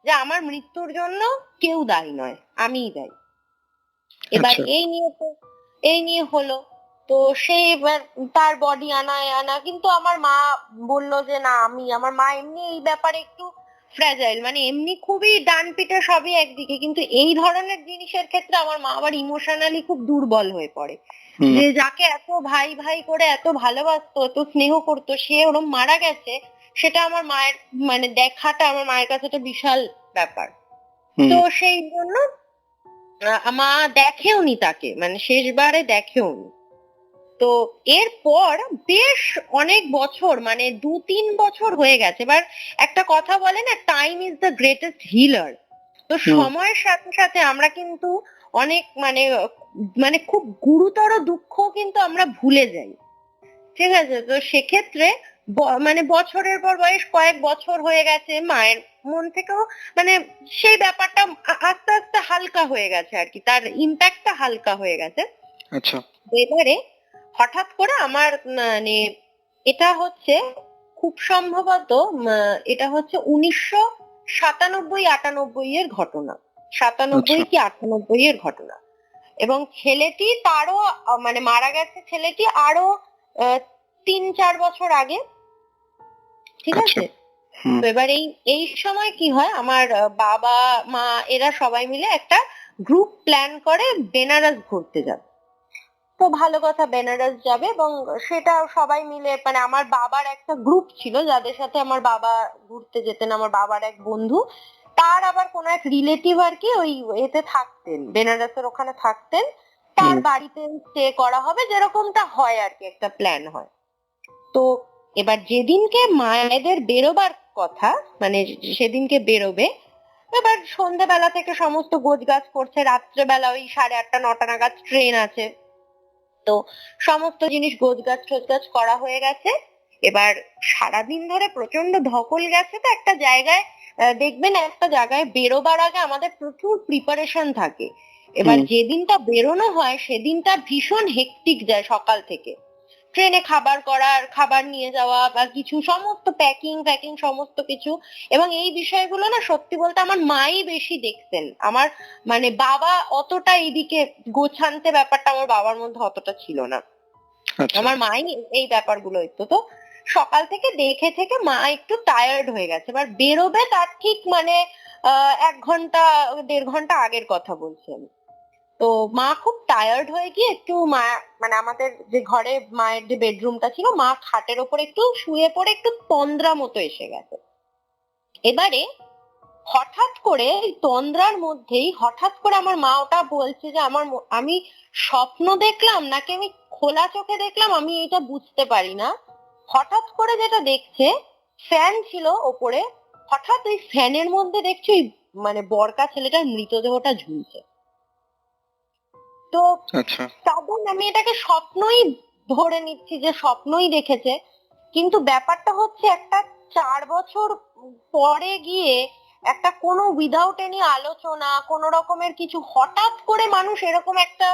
যে আমার মৃত্যুর জন্য কেউ দায়ী নয়, আমিই দায়ী। এবার আচ্ছা। এই নিয়ে হলো। তো সে এবার তার বডি আনা, কিন্তু আমার মা বলল যে না, আমার মা এমনি এই ব্যাপারে একটু ফ্র্যাজাইল, মানে এমনি খুবই ডান পিঠে সবই একদিকে, কিন্তু এই ধরনের জিনিসের ক্ষেত্রে আমার মা আবার ইমোশনালি খুব দুর্বল হয়ে পড়ে, হুম। যে যাকে এত ভাই ভাই করে এত ভালোবাসতো, এত স্নেহ করতো, সে ওরম মারা গেছে, সেটা আমার মায়ের মানে দেখাটা আমার মায়ের কাছে একটা বিশাল ব্যাপার। হুম। তো সেই জন্য মা দেখেওনি তাকে, মানে শেষবারে দেখেওনি। তো এরপর বেশ অনেক বছর, মানে 2-3 বছর হয়ে গেছে। এবার একটা কথা বলে না, time is the greatest healer. তো হুম। সময়ের সাথে সাথে আমরা কিন্তু অনেক মানে মানে খুব গুরুতর দুঃখ কিন্তু আমরা ভুলে যাই, ঠিক আছে? তো সেক্ষেত্রে মানে বছরের পর বয়স কয়েক বছর হয়ে গেছে, মায়ের মন থেকেও মানে সেই ব্যাপারটা আস্তে আস্তে হালকা হয়ে গেছে আর কি, তার ইম্প্যাক্টটা হালকা হয়ে গেছে। আচ্ছা। এবারে হঠাৎ করে আমার মানে এটা হচ্ছে খুব সম্ভবত এটা হচ্ছে 1997-98 এর ঘটনা, 97 আচ্ছা। কি 98 এর ঘটনা। এবং ছেলেটি তারও মানে মারা গেছে ছেলেটি আরো 3-4 বছর আগে, ঠিক আচ্ছা। আছে? হুম। তো এবার এই সময় কি হয়, আমার বাবা মা এরা সবাই মিলে একটা গ্রুপ প্ল্যান করে বেনারস ঘুরতে যাবে। তো ভালো কথা, বেনারস যাবে, এবং সেটা সবাই মিলে, মানে আমার বাবার একটা গ্রুপ ছিল যাদের সাথে আমার বাবা ঘুরতে যেতেন, আমার বাবার এক বন্ধু, তার আবার কোন এক রিলেটিভ আর কি ওই এতে থাকতেন, বেনারসের ওখানে থাকতেন, তার হুম। বাড়িতে স্টে করা হবে, যেরকমটা হয় আর কি, একটা প্ল্যান হয়। তো এবার যেদিনকে মায়েদের বেরোবার কথা, মানে সেদিনকে বেরোবে, এবার সন্ধ্যেবেলা থেকে সমস্ত গোছগাছ করছে, রাত্রেবেলা ওই 8:30 9টা নাগাদ ট্রেন আছে। তো সমস্ত জিনিস গোছগাছ টোছগাছ করা হয়ে গেছে। এবার সারাদিন ধরে প্রচন্ড ধকল গেছে, তো একটা জায়গায় দেখবেন একটা জায়গায় বেরোবার আগে আমাদের প্রচুর প্রিপারেশন থাকে। এবার হুম। যেদিনটা বেরোনো হয় সেদিনটা ভীষণ হেক্টিক যায় সকাল থেকে। ট্রেনে খাবার করার, খাবার নিয়ে যাওয়া বা কিছু, সমস্ত প্যাকিং প্যাকিং সমস্ত কিছু। এবং এই বিষয়গুলো না সত্যি বলতে আমার মাই বেশি দেখতেন। আমার মানে বাবা অতটা এইদিকে গোছানতে ব্যাপারটা আমার বাবার মধ্যে অতটা ছিল না। আচ্ছা। আমার মাই এই ব্যাপারগুলো একটু। তো সকাল থেকে দেখে থেকে মা একটু টায়ার্ড হয়ে গেছে। এবার বেরোবে তার ঠিক মানে 1 ঘন্টা 1.5 ঘন্টা আগের কথা বলছি আমি। তো মা খুব টায়ার্ড হয়ে গিয়ে একটু মা, মানে আমাদের যে ঘরে মায়ের যে বেডরুমটা ছিল, মা খাটের ওপর একটু শুয়ে পড়ে একটু তন্দ্রা মতো এসে গেছে। এবারে হঠাৎ করে এই তন্দ্রার মধ্যেই হঠাৎ করে আমার মা ওটা বলছে যে আমি স্বপ্ন দেখলাম নাকি আমি খোলা চোখে দেখলাম, আমি এটা বুঝতে পারি না। হঠাৎ করে যেটা দেখছে, ফ্যান ছিল ওপরে, হঠাৎ ওই ফ্যানের মধ্যে দেখছি ওই মানে বরকা ছেলেটার মৃতদেহটা ঝুলছে। তো আচ্ছা। তখন আমি এটাকে স্বপ্নই ধরে নিচ্ছি যে স্বপ্নই দেখেছে। কিন্তু ব্যাপারটা হচ্ছে একটা 4 বছর পরে গিয়ে একটা কোনো উইদাউট এনি আলোচনা, কোনো রকমের কিছু, হঠাৎ করে মানুষ এরকম একটা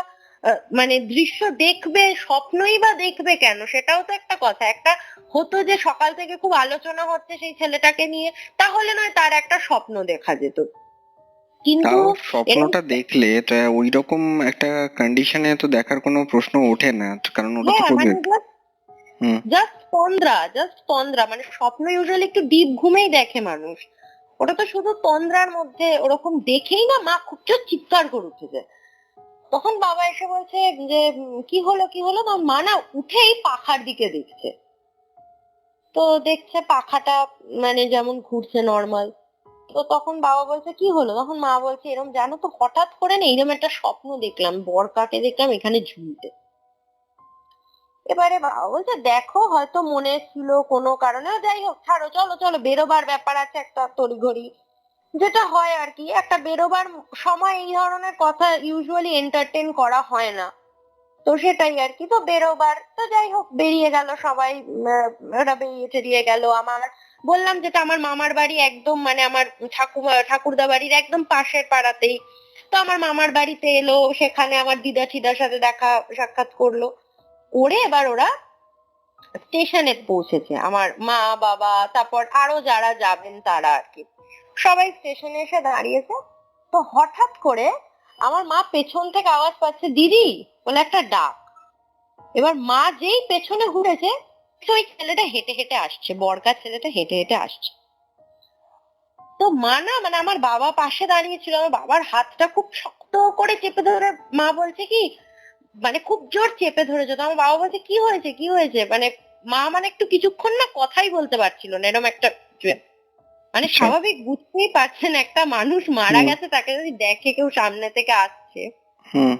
মানে দৃশ্য দেখবে, স্বপ্নই বা দেখবে কেন, সেটাও তো একটা কথা। একটা হতো যে সকাল থেকে খুব আলোচনা হচ্ছে সেই ছেলেটাকে নিয়ে, তাহলে নয় তার একটা স্বপ্ন দেখা যেত। কিন্তু তাও এরকম, স্বপ্নটা দেখলে তা ওই রকম একটা কন্ডিশনে তো দেখার কোনো প্রশ্ন ওঠে না, কারণ ওটা তো হ্যাঁ খুব। মানে হুম। জাস্ট তন্দ্রা মানে স্বপ্ন ইউজুয়ালি একটু ডিপ ঘুমেই দেখে মানুষ। ওটা তো শুধু তন্দ্রার মধ্যে ওরকম দেখেই না মা খুব জোর চিৎকার করে উঠেছে। তখন বাবা এসে বলছে যে কি হলো কি হলো, তো মা না উঠেই পাখার দিকে দেখছে। তো দেখছে পাখাটা মানে যেমন ঘুরছে নর্মাল। তো তখন বাবা বলছে কি হলো, তখন মা বলছে এরকম জানো তো হঠাৎ করে না এরকম একটা স্বপ্ন দেখলাম, বরকাকে দেখলাম এখানে ঝুলতে। এবারে বাবা বলছে দেখো হয়তো মনে ছিল কোনো কারণে, যাই হোক ছাড়ো, চলো চলো বেরোবার ব্যাপার আছে একটা তড়িঘড়ি, যেটা হয় আর কি, একটা বেরোবার সময় এই ধরনের কথা ইউজুয়ালি এন্টারটেন করা হয় না। তো সেটাই আর কি, তো বেরোবার তো যাই হোক বেরিয়ে গেল সবাই। ওরা বেরিয়ে টেরিয়ে গেল। আমার বললাম যেটা আমার মামার বাড়ি একদম মানে আমার ঠাকুরদা বাড়ির একদম পাশের পাড়াতেই। তো আমার মামার বাড়িতে এলো, সেখানে আমার দিদা ঠিদার সাথে দেখা সাক্ষাৎ করলো করে। এবার ওরা স্টেশনে পৌঁছেছে, আমার মা বাবা তারপর আরো যারা যাবেন তারা আর কি, সবাই স্টেশনে এসে দাঁড়িয়েছে। তো হঠাৎ করে আমার মা পেছন থেকে আওয়াজ পাচ্ছে দিদি বলে একটা ডাক। এবার মা যেই পেছনে ঘুরেছে, ওই ছেলেটা হেঁটে হেঁটে আসছে, বরকা ছেলেটা হেঁটে হেঁটে আসছে। তো মা না মানে আমার বাবা পাশে দাঁড়িয়ে ছিল, আমার বাবার হাতটা খুব শক্ত করে চেপে ধরে মা বলছে কি, মানে খুব জোর চেপে ধরেছে। তো আমার বাবা বলছে কি হয়েছে কি হয়েছে, মানে মা মানে একটু কিছুক্ষণ না কথাই বলতে পারছিল না, এরকম একটা মানে আচ্ছা। স্বাভাবিক বুঝতেই পারছেন একটা মানুষ মারা হুম। গেছে তাকে যদি দেখে কেউ সামনে থেকে আসছে। হুম।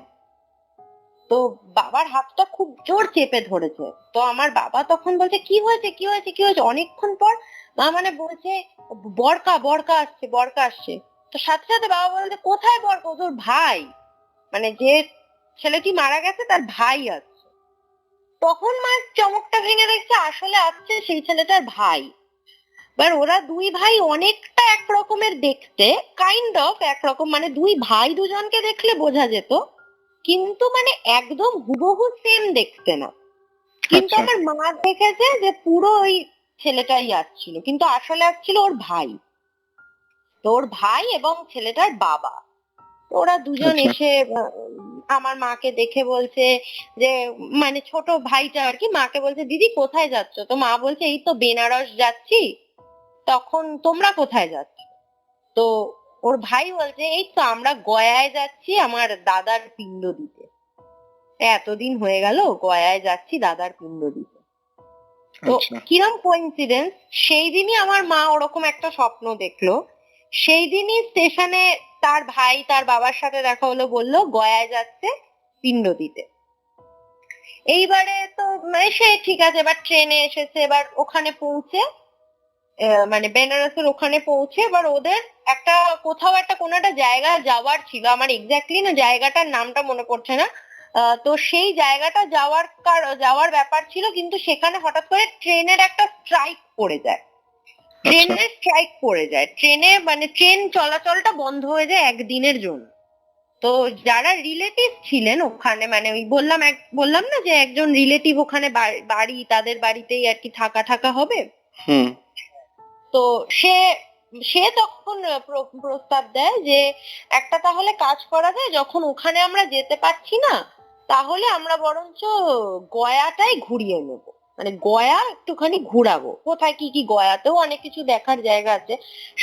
তো বাবার হাতটা খুব জোর চেপে ধরেছে। তো আমার বাবা তখন বলছে কি হয়েছে কি হয়েছে কি হয়েছে, অনেকক্ষণ পর মা মানে বলছে বরকা বরকা আসছে বরকা আসছে। তো সাথে সাথে বাবা বলছে কোথায় বরকা, ও তোর ভাই, মানে যে ছেলেটি মারা গেছে তার ভাই আছে। তখন মা চমকটা ভেঙে দেখছে আসলে আসছে সেই ছেলেটার ভাই। এবার ওরা দুই ভাই অনেকটা একরকমের দেখতে, কাইন্ড অফ একরকম, মানে দুই ভাই দুজনকে দেখলে বোঝা যেত, কিন্তু মানে একদম হুবহু সেম দেখতে না। কিন্তু আচ্ছা। আমার মা দেখেছে যে পুরো ওই ছেলেটাই আসছিল, কিন্তু আসলে আসছিল ওর ভাই। তো ওর ভাই এবং ছেলেটার বাবা, তো ওরা দুজন আচ্ছা। এসে আমার মাকে দেখে বলছে যে, মানে ছোট ভাইটা আর কি মাকে বলছে দিদি কোথায় যাচ্ছ, তো মা বলছে এই তো বেনারস যাচ্ছি। তখন তোমরা কোথায় যাচ্ছ, তো ওর ভাই বলছে এই তো আমরা গয়ায় যাচ্ছি আমার দাদার পিণ্ড দিতে। এতদিন হয়ে গেল গয়ায় যাচ্ছি দাদার পিণ্ড দিতে। তো আচ্ছা। কিরম কোইন্সিডেন্স, সেই দিনই আমার মা ওরকম একটা স্বপ্ন দেখলো। সেই দিনই স্টেশনে তার ভাই তার বাবার সাথে দেখা হলো, বললো গয়ায় যাচ্ছে, পিণ্ড দিতে। এইবারে তো সে ঠিক আছে, এবার ট্রেনে এসেছে, এবার ওখানে পৌঁছে মানে বেনারসের ওখানে পৌঁছে এবার ওদের একটা কোথাও একটা কোনো একটা জায়গা যাওয়ার ছিল, আমার এক্স্যাক্টলি না জায়গাটার নামটা মনে পড়ছে না। তো সেই জায়গাটা যাওয়ার ব্যাপার ছিল, কিন্তু সেখানে হঠাৎ করে ট্রেনের একটা স্ট্রাইক পড়ে যায়। ট্রেনে মানে ট্রেন চলাচলটা বন্ধ হয়ে যায় একদিনের জন্য। তো যারা রিলেটিভ ছিলেন ওখানে, মানে ওই বললাম না যে একজন রিলেটিভ ওখানে বাড়ি, তাদের বাড়িতেই আর কি থাকা হবে। হুম। তো সে সে তখন প্রস্তাব দেয় যে একটা তাহলে কাজ করা যায়, যখন ওখানে আমরা যেতে পারছি না তাহলে আমরা বরঞ্চ গয়াটাই ঘুরিয়ে নেব, মানে গয়া একটুখানি ঘুরাবো। কোথায় কি কি, গয়াতেও অনেক কিছু দেখার জায়গা আছে।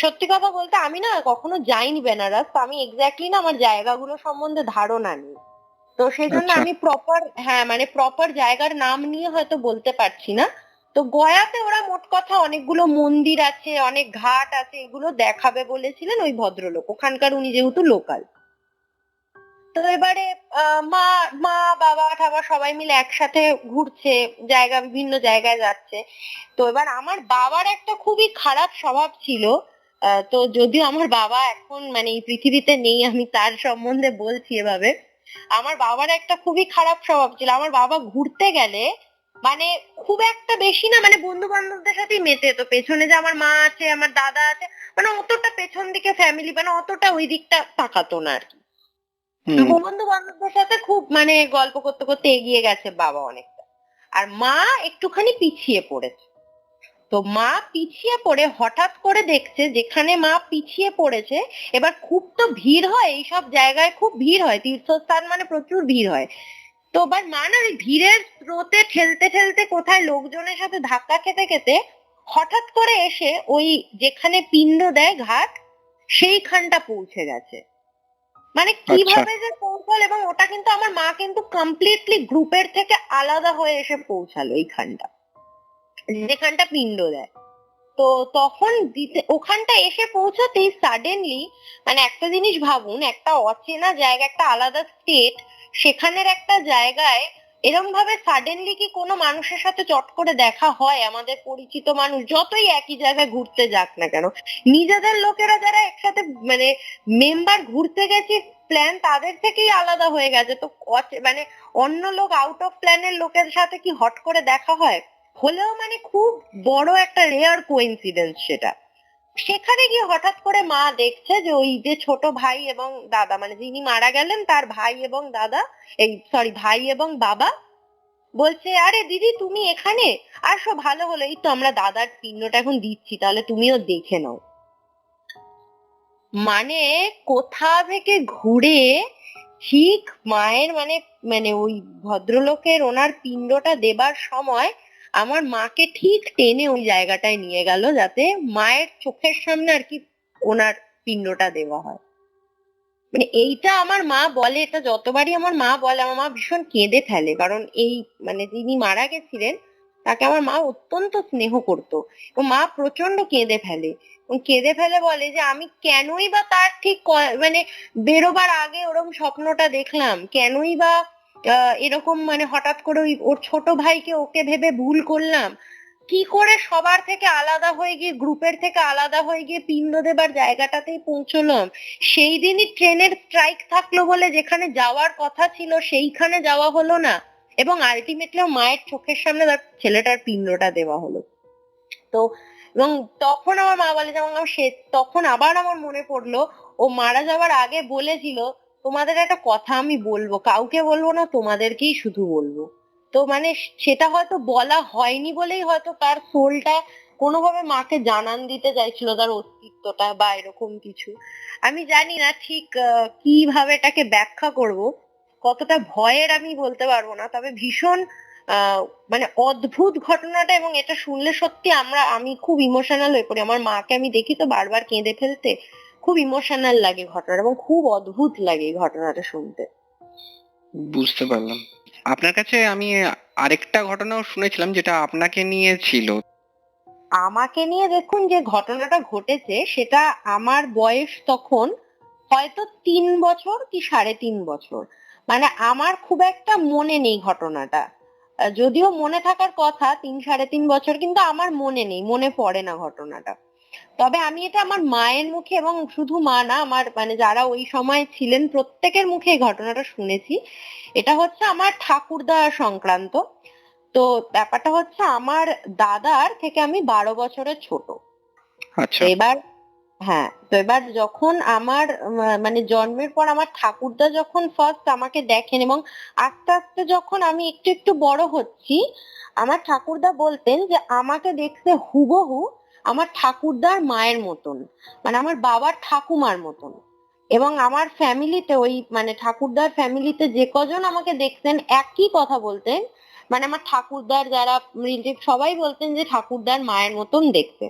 সত্যি কথা বলতে আমি না কখনো যাইনি বেনারস, তো আমি এক্স্যাক্টলি না আমার জায়গাগুলো সম্বন্ধে ধারণা নেই। তো সেই জন্য আচ্ছা। আমি প্রপার জায়গার নাম নিয়ে হয়তো বলতে পারছি না। তো গয়াতে ওরা মোট কথা অনেকগুলো মন্দির আছে, অনেক ঘাট আছে, এগুলো দেখাবে বলেছিলেন ওই ভদ্রলোক, ওখানকার উনি যেহেতু লোকাল। তো এবারে মা মা বাবা ঠাবা সবাই মিলে একসাথে ঘুরছে, বিভিন্ন জায়গায় যাচ্ছে। তো এবার আমার বাবার একটা খুবই খারাপ স্বভাব ছিল। তো যদিও আমার বাবা এখন মানে এই পৃথিবীতে নেই, আমি তার সম্বন্ধে বলছি এভাবে। আমার বাবার একটা খুবই খারাপ স্বভাব ছিল, আমার বাবা ঘুরতে গেলে মানে খুব একটা বেশি না, মানে বন্ধু বান্ধবদের সাথেই মেতে, তো পেছনে যে আমার মা আছে, আমার দাদা আছে, মানে অতটা পেছন দিকে ফ্যামিলি, মানে অতটা ওই দিকটা তাকাতো না আর কি। হুম। বন্ধু বান্ধবদের সাথে খুব মানে গল্প করতে করতে এগিয়ে গেছে বাবা অনেকটা, আর মা একটুখানি পিছিয়ে পড়েছে। তো মা পিছিয়ে পড়ে হঠাৎ করে দেখছে যেখানে মা পিছিয়ে পড়েছে, এবার খুব তো ভিড় হয় এইসব জায়গায়, খুব ভিড় হয়, তীর্থস্থান মানে প্রচুর ভিড় হয়। তো এবার মা না ওই ভিড়ের স্রোতে ঠেলতে ঠেলতে কোথায় লোকজনের সাথে ধাক্কা খেতে খেতে হঠাৎ করে এসে ওই যেখানে পিণ্ড দেয় ঘাট, সেইখানটা পৌঁছে গেছে। মানে আচ্ছা। কিভাবে যে পৌঁছাল, এবং ওটা কিন্তু আমার মা কিন্তু কমপ্লিটলি গ্রুপের থেকে আলাদা হয়ে এসে পৌঁছালো এইখানটা, যেখানটা পিণ্ড দেয়। তো তখন ওখানটা এসে পৌঁছাতেই সাডেনলি, মানে একটা জিনিস ভাবুন, একটা অচেনা জায়গা, একটা আলাদা স্টেট, সেখানের একটা জায়গায় এরকম ভাবে সাডেনলি কি কোনো মানুষের সাথে চট করে দেখা হয়? আমাদের পরিচিত মানুষ যতই একই জায়গায় ঘুরতে যাক না কেন, নিজেদের লোকেরা যারা একসাথে মানে মেম্বার ঘুরতে গেছি প্ল্যান, তাদের থেকেই আলাদা হয়ে গেছে। তো মানে অন্য লোক, আউট অফ প্ল্যানের লোকের সাথে কি হট করে দেখা হয়? হলেও মানে খুব বড় একটা রেয়ার কোইন্সিডেন্স সেটা। সেখানে গিয়ে হঠাৎ করে মা দেখছে যে ওই যে ছোট ভাই এবং দাদা, মানে যিনি মারা গেলেন তার ভাই এবং দাদা, ভাই এবং বাবা বলছে, আরে দিদি তুমি এখানে আসো, ভালো হলো, এই তো আমরা দাদার পিণ্ডটা এখন দিচ্ছি, তাহলে তুমিও দেখে নাও। মানে কোথা থেকে ঘুরে ঠিক মায়ের মানে মানে ওই ভদ্রলোকের ওনার পিণ্ডটা দেবার সময় আমার মাকে ঠিক টেনে ওই জায়গাটায় নিয়ে গেল, যাতে মায়ের চোখের সামনে আর কি ওনার পিণ্ডটা দেওয়া হয়। মানে এইটা আমার মা বলে, এটা যতবারই আমার মা বলে আমার মা ভীষণ কেঁদে ফেলে, কারণ এই মানে যিনি মারা গেছিলেন তাকে আমার মা অত্যন্ত স্নেহ করতো, এবং মা প্রচন্ড কেঁদে ফেলে, এবং কেঁদে ফেলে বলে যে আমি কেনই বা তার ঠিক মানে বেরোবার আগে ওরকম স্বপ্নটা দেখলাম, কেনই বা এরকম মানে হঠাৎ করে ওর ছোট ভাইকে ওকে ভেবে ভুল করলাম, কি করে সবার থেকে আলাদা হয়ে গিয়ে, গ্রুপের থেকে আলাদা হয়ে গিয়ে পিণ্ড দেবার জায়গাটাতেই পৌঁছলাম। সেই দিনই ট্রেনের স্ট্রাইক থাকলো বলে যেখানে যাওয়ার কথা ছিল সেইখানে যাওয়া হলো না, এবং আলটিমেটলি মায়ের চোখের সামনে তার ছেলেটার পিণ্ডটা দেওয়া হলো। তো এবং তখন আমার মা বলে, যেমন তখন আবার আমার মনে পড়লো ও মারা যাওয়ার আগে বলেছিল, তোমাদের একটা কথা আমি বলবো, কাউকে বলবো না, তোমাদেরকেই শুধু বলবো। তো মানে সেটা হয়তো বলা হয়নি বলেই হয়তো তার সোলটা কোনোভাবে মাকে জানান দিতে চাইছিল, তার অস্তিত্বটা বা এরকম কিছু। আমি জানি না ঠিক কিভাবে এটাকে ব্যাখ্যা করব, কতটা ভয়ের আমি বলতে পারবো না, তবে ভীষণ মানে অদ্ভুত ঘটনাটা, এবং এটা শুনলে সত্যি আমি খুব ইমোশনাল হয়ে পড়ি। আমার মাকে আমি দেখি তো বারবার কেঁদে ফেলতে, খুব ইমোশনাল লাগে ঘটনাটা, এবং খুব অদ্ভুত লাগে এই ঘটনাটা শুনতে। বুঝতে পারলাম। আপনার কাছে আমি আরেকটা ঘটনাও শুনেছিলাম যেটা আপনাকে নিয়ে ছিল। আমাকে নিয়ে দেখুন, যে ঘটনাটা ঘটেছে সেটা আমার বয়স তখন হয়তো 3 বছর কি 3.5 বছর। মানে আমার খুব একটা মনে নেই ঘটনাটা। যদিও মনে থাকার কথা 3 সাড়ে 3 বছর, কিন্তু আমার মনে নেই, মনে পড়ে না ঘটনাটা। তবে আমি এটা আমার মায়ের মুখে, এবং শুধু মা না, আমার মানে যারা ওই সময় ছিলেন প্রত্যেকের মুখে এই ঘটনাটা শুনেছি। এটা হচ্ছে আমার ঠাকুরদা সংক্রান্ত। তো ব্যাপারটা হচ্ছে আমার দাদার থেকে আমি 12 বছরের ছোট। তো আচ্ছা। এবার, হ্যাঁ, তো এবার যখন আমার মানে জন্মের পর আমার ঠাকুরদা যখন ফার্স্ট আমাকে দেখেন, এবং আস্তে আস্তে যখন আমি একটু একটু বড় হচ্ছি, আমার ঠাকুরদা বলতেন যে আমাকে দেখতে হুবহু আমার ঠাকুরদার মায়ের মতন, মানে আমার বাবার ঠাকুমার মতন। এবং আমার ফ্যামিলিতে, ওই মানে ঠাকুরদার ফ্যামিলিতে যে কজন আমাকে দেখতেন একই কথা বলতেন, মানে আমার ঠাকুরদার যারা রিলেটিভ সবাই বলতেন যে ঠাকুরদার মায়ের মতন দেখতে।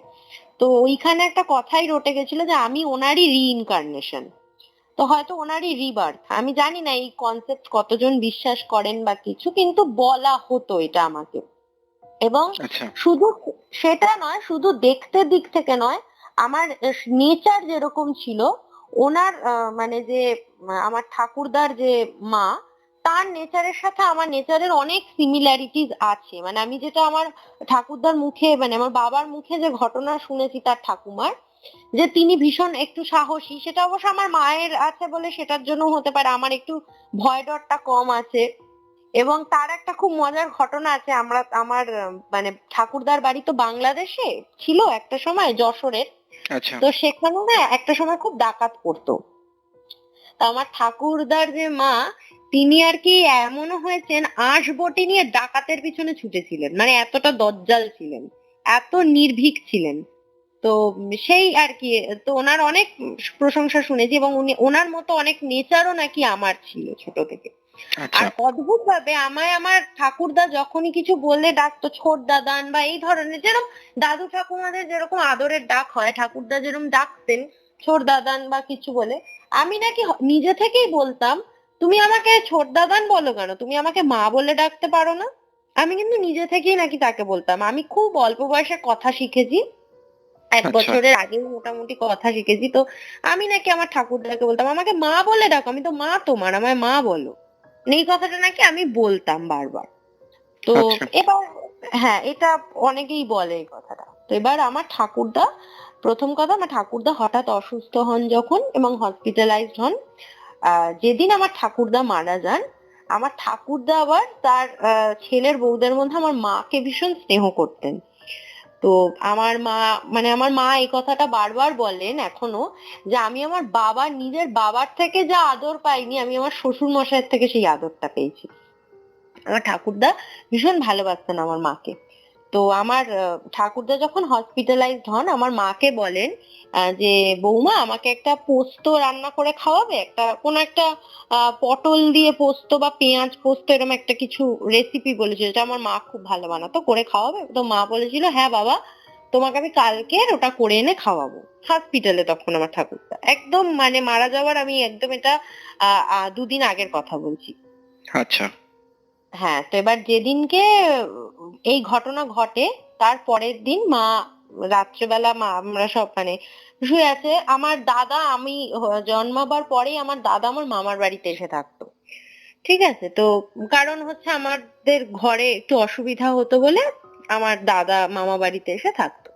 তো ওইখানে একটা কথাই রটে গেছিল যে আমি ওনারই রিইনকার্নেশন। তো হয়তো ওনারই রিবার্থ, আমি জানি না এই কনসেপ্ট কতজন বিশ্বাস করেন বা কিছু, কিন্তু বলা হতো এটা আমাকে। এবং আচ্ছা। শুধু সেটা নয়, শুধু দেখতে দিক থেকে নয়, আমার নেচার যেরকম ছিল, ওনার মানে যে আমার ঠাকুরদার যে মা, তার নেচারের সাথে আমার নেচারের অনেক সিমিলারিটিস আছে। মানে আমি যেটা আমার ঠাকুরদার মুখে, মানে আমার বাবার মুখে যে ঘটনা শুনেছি তার ঠাকুমার, যে তিনি ভীষণ একটু সাহসী, সেটা অবশ্য আমার মায়ের আছে বলে সেটার জন্য হতে পারে আমার একটু ভয় ডরটা কম আছে। এবং তার একটা খুব মজার ঘটনা আছে, আমরা আমার মানে ঠাকুরদার বাড়ি তো বাংলাদেশে ছিল একটা সময়, যশোরের। আচ্ছা। তো সেখানে না একটা সময় খুব ডাকাত পড়তো। তা আমার ঠাকুরদার যে মা, তিনি আর কি এমনও হয়েছেন আঁশবটি নিয়ে ডাকাতের পিছনে ছুটেছিলেন, মানে এতটা দজ্জাল ছিলেন, এত নির্ভীক ছিলেন। তো সেই আর কি, তো ওনার অনেক প্রশংসা শুনেছি, এবং উনি ওনার মতো অনেক নেচারও নাকি আমার ছিল ছোট থেকে। আচ্ছা। আর অদ্ভুত ভাবে আমায় আমার ঠাকুরদা যখনই কিছু বললে ডাকতো ছোট দাদান বা এই ধরনের, যেরকম দাদু ঠাকুমাদের যেরকম আদরের ডাক হয়, ঠাকুরদা যেরকম ডাকতেন ছোট দাদান বা কিছু বলে, আমি নাকি নিজে থেকেই বলতাম, তুমি আমাকে ছোট দাদান বলো কেন, তুমি আমাকে মা বলে ডাকতে পারো না? আমি কিন্তু নিজে থেকেই নাকি তাকে বলতাম। আমি খুব অল্প বয়সে কথা শিখেছি, এক আচ্ছা। বছরের আগেই মোটামুটি কথা শিখেছি। তো আমি নাকি আমার ঠাকুরদাকে বলতাম, আমাকে মা বলে ডাকো, আমি তো মা তোমার, আমায় মা বলো। এই কথাটা নাকি আমি বলতাম বারবার। তো আচ্ছা। এবার, হ্যাঁ, এটা অনেকেই বলে এই কথাটা। তো এবার আমার ঠাকুরদা, প্রথম কথা, আমার ঠাকুরদা হঠাৎ অসুস্থ হন যখন এবং হসপিটালাইজড হন, যেদিন আমার ঠাকুরদা মারা যান, আমার ঠাকুরদা আবার তার ছেলের বউদের মধ্যে আমার মাকে ভীষণ স্নেহ করতেন। তো আমার মা, মানে আমার মা এই কথাটা বারবার বলেন এখনো, যে আমি আমার বাবার, নিজের বাবার থেকে যা আদর পাইনি, আমি আমার শ্বশুর মশাইয়ের থেকে সেই আদরটা পেয়েছি। আমার ঠাকুরদা ভীষণ ভালোবাসতেন আমার মাকে। তো আমার ঠাকুরদা যখন হসপিটালাইজড হন, আমার মাকে বলেন যে বৌমা আমাকে একটা পোস্ত রান্না করে খাওয়াবে, একটা কোন একটা পটল দিয়ে পোস্ত বা পেঁয়াজ পোস্ত, এরকম একটা কিছু রেসিপি বলেছিল, যেটা আমার মা খুব ভালো বানাতো, করে খাওয়াবে। তো মা বলেছিল হ্যাঁ বাবা, তোমাকে আমি কালকে ওটা করে এনে খাওয়াবো। হসপিটালে তখন আমার ঠাকুরদা, একদম মানে মারা যাওয়ার আমি একদম এটা 2 দিন আগের কথা বলছি। আচ্ছা। হ্যাঁ, তো এবার যেদিনকে এই ঘটনা ঘটে, তার পরের দিন মা রাত্রেবেলা, মা আমরা সব মানে শুয়ে আছে, আমার দাদা, আমি জন্মাবার পরেই আমার দাদা আমার মামার বাড়িতে এসে থাকতো। ঠিক আছে, তো কারণ হচ্ছে আমাদের ঘরে একটু অসুবিধা হতো বলে আমার দাদা মামা বাড়িতে এসে থাকতো,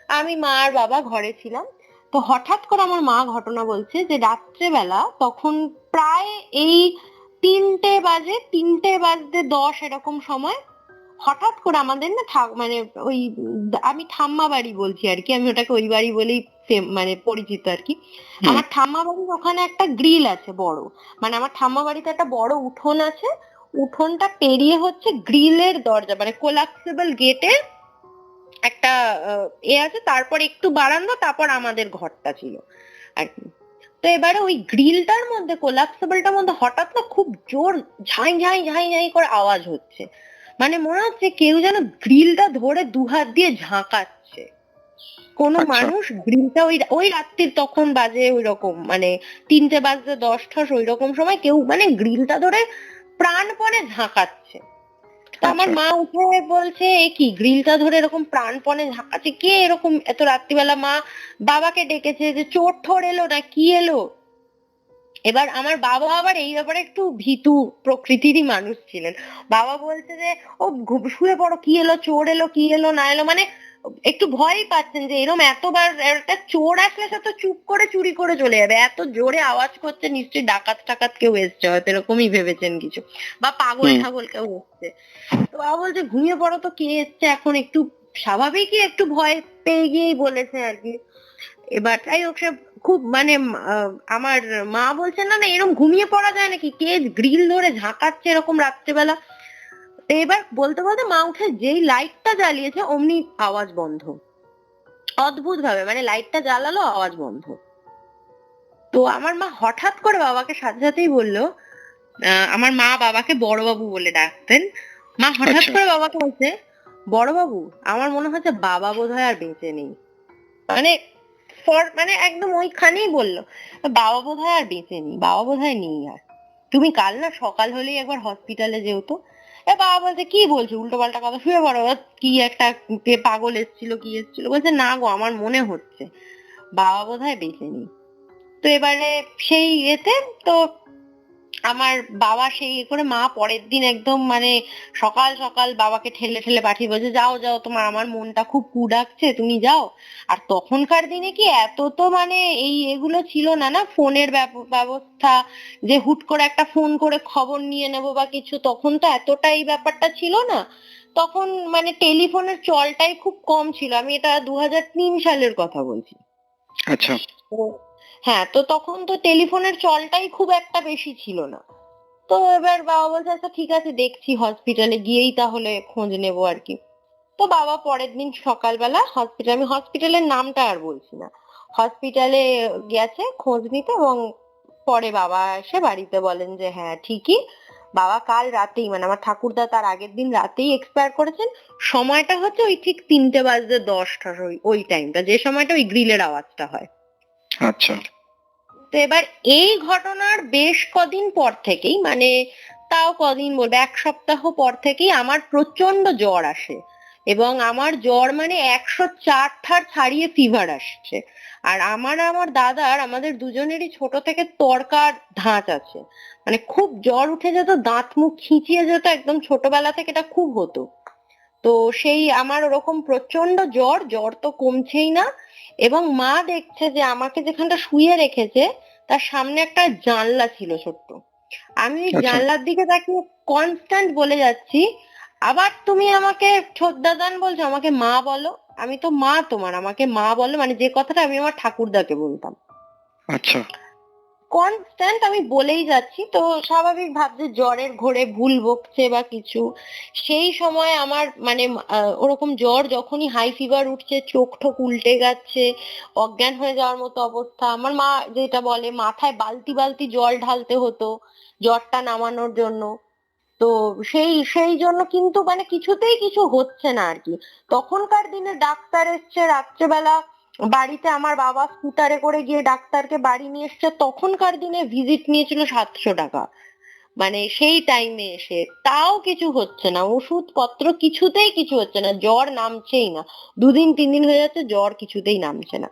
আমি মা আর বাবা ঘরে ছিলাম। তো হঠাৎ করে আমার মা ঘটনা বলছে যে রাত্রেবেলা তখন প্রায় এই 3টে বাজতে 10 এরকম সময়, হঠাৎ করে আমাদের না মানে ওই আমি ঠাম্মা বাড়ি বলছি আর কি, আমি ওটাকে ওই বাড়ি বলেই মানে পরিচিত আর কি। হুম। আমার ঠাম্মা বাড়ির ওখানে একটা গ্রিল আছে বড়, মানে আমার ঠাম্মা বাড়িতে একটা বড় উঠোন আছে, উঠোনটা পেরিয়ে হচ্ছে গ্রিলের দরজা, মানে কোলাপসিবল গেটের একটা আছে, তারপর একটু বারান্দা, তারপর আমাদের ঘরটা ছিল আর কি। তো এবারে ওই গ্রিলটার মধ্যে, কোলাপসিবলটার মধ্যে হঠাৎ না খুব জোর ঝাই ঝাই ঝাই ঝাই করে আওয়াজ হচ্ছে, মানে মনে হচ্ছে কেউ যেন গ্রিলটা ধরে 2 হাত দিয়ে ঝাঁকাচ্ছে। কোনো আচ্ছা। মানুষ গ্রিলটা, ওই ওই রাত্রির তখন বাজে ওই রকম, মানে 3টে বাজতে 10 ঠস ওই রকম সময় কেউ মানে গ্রিলটা ধরে প্রাণপণে ঝাঁকাচ্ছে। তো আমার আচ্ছা। মা উঠে বলছে এ কি, গ্রিলটা ধরে এরকম প্রাণপণে ঝাঁকাচ্ছে কে, এরকম এত রাত্রিবেলা। মা বাবাকে ডেকেছে যে চোর ঠোর এলো না কি এলো। এবার আমার বাবা আবার এই ব্যাপারে একটু ভীতু প্রকৃতিরই মানুষ ছিলেন। বাবা বলছে যে ও শুয়ে পড়ো, কি এলো, চোর এলো, কি এলো না এলো, মানে একটু ভয়ই পাচ্ছেন যে এরকম এতবার একটা চোর আসলে সে তো চুপ করে চুরি করে চলে যাবে, এত জোরে আওয়াজ করছে নিশ্চয়ই ডাকাত টাকাত কেউ এসছে, হয়তো এরকমই ভেবেছেন কিছু, বা পাগল হুম। ঠাগল কেউ এসছে। তো বাবা বলছে ঘুমিয়ে পড়ো তো, কে এসছে এখন, একটু স্বাভাবিকই একটু ভয় পেয়ে গিয়েই বলেছে আর কি। এবার যাই হোক, সে খুব মানে আমার মা বলছে না না এরকম ঘুমিয়ে পড়া যায় নাকি, কে গ্রিল ধরে ঝাঁকাচ্ছে এরকম রাত্রেবেলা। তো এবার বলতে বলতে মা উঠে যেই লাইটটা জ্বালিয়েছে অমনি আওয়াজ বন্ধ, অদ্ভুত ভাবে মানে লাইটটা জ্বালালো আওয়াজ বন্ধ। তো আমার মা হঠাৎ করে বাবাকে সাথে সাথেই বললো, আমার মা বাবাকে বড়বাবু বলে ডাকতেন, মা হঠাৎ আচ্ছা। করে বাবাকে বলছে, বড়বাবু আমার মনে হচ্ছে বাবা বোধহয় আর বেঁচে নেই। মানে মানে একদম ওইখানেই বললো, বাবা বোধহয় আর বেঁচে নেই, বাবা বোধহয় নেই আর, তুমি কাল না সকাল হলেই একবার হসপিটালে যেও তো। বাবা বলছে কি বলছো উল্টো পাল্টা কথা, শুয়ে পড়ো, কি একটা পাগল এসেছিল কি এসেছিল, বলছে না গো আমার মনে হচ্ছে বাবা বোধহয় বেঁচে নেই। তো এবারে সেই এতে তো আমার বাবা সেই করে মা পরের দিন একদম মানে সকাল সকাল বাবাকে ঠেলে ঠেলে পাঠিয়ে বলছে যাও যাও তোমার আমার মনটা খুব কু ডাকছে তুমি যাও। আর তখনকার দিনে কি এত তো মানে এগুলো ছিল না, না ফোনের ব্যবস্থা যে হুট করে একটা ফোন করে খবর নিয়ে নেবো বা কিছু, তখন তো এতটা এই ব্যাপারটা ছিল না। তখন মানে টেলিফোনের চলটাই খুব কম ছিল, আমি এটা 2003 সালের কথা বলছি। আচ্ছা। তো হ্যাঁ, তো তখন তো টেলিফোনের চলটাই খুব একটা বেশি ছিল না। তো এবার বাবা বলছে আচ্ছা ঠিক আছে দেখছি, হসপিটালে গিয়েই তাহলে খোঁজ নেবো আর কি। তো বাবা পরের দিন সকালবেলা আমি হসপিটালের নামটা আর বলছি না, হসপিটালে গেছে খোঁজ নিতে, এবং পরে বাবা এসে বাড়িতে বলেন যে হ্যাঁ ঠিকই বাবা কাল রাতেই মানে আমার ঠাকুরদা তার আগের দিন রাতেই এক্সপায়ার করেছেন। সময়টা হচ্ছে ওই ঠিক 3:10 ওই টাইমটা, যে সময়টা ওই গ্রিলের আওয়াজটা হয়। আচ্ছা। তো এবার এই ঘটনার বেশ কদিন পর থেকেই মানে তাও কদিন বলবো 1 সপ্তাহ পর থেকেই আমার প্রচন্ড জ্বর আসে, এবং আমার জ্বর মানে 104 ছাড়িয়ে ফিভার আসছে। আর আমার দাদার আমাদের দুজনেরই ছোট থেকে তরকার ধাঁচ আছে, মানে খুব জ্বর উঠে যেত, দাঁত মুখ খিঁচিয়ে যেত, একদম ছোটবেলা থেকে এটা খুব হতো। তো সেই আমার ওরকম প্রচন্ড জ্বর, জ্বর তো কমছেই না, এবং মা দেখছে যে আমাকে যেখানটা শুয়ে রেখেছে তার সামনে একটা জানলা ছিল ছোট্ট, আমি ওই আচ্ছা। জানলার দিকে তাকিয়ে কনস্ট্যান্ট বলে যাচ্ছি আবার তুমি আমাকে ছোটদাদান বলছো, আমাকে মা বলো, আমি তো মা তোমার, আমাকে মা বলো, মানে যে কথাটা আমি আমার ঠাকুরদাকে বলতাম আচ্ছা। কনস্ট্যান্ট আমি বলেই যাচ্ছি। তো স্বাভাবিক ভাবছে জ্বরের ঘোরে ভুল বকছে বা কিছু। সেই সময় আমার মানে ওরকম জ্বর যখনই হাই ফিভার উঠছে, চোখ ঠোক উল্টে যাচ্ছে, অজ্ঞান হয়ে যাওয়ার মতো অবস্থা, আমার মা যেটা বলে মাথায় বালতি বালতি জল ঢালতে হতো জ্বরটা নামানোর জন্য। তো সেই সেই জন্য কিন্তু মানে কিছুতেই কিছু হচ্ছে না আর কি। তখনকার দিনে ডাক্তার এসছে রাত্রেবেলা, বাড়িতে আমার বাবা স্কুটারে করে গিয়ে ডাক্তারকে বাড়ি নিয়ে এসছে, তখনকার দিনে ভিজিট নিয়েছিল 700 টাকা, মানে সেই টাইমে এসে তাও কিছু হচ্ছে না, ওষুধ পত্র কিছুতেই কিছু হচ্ছে না, জ্বর নামছেই না, 2 দিন 3 দিন হয়ে যাচ্ছে জ্বর কিছুতেই নামছে না,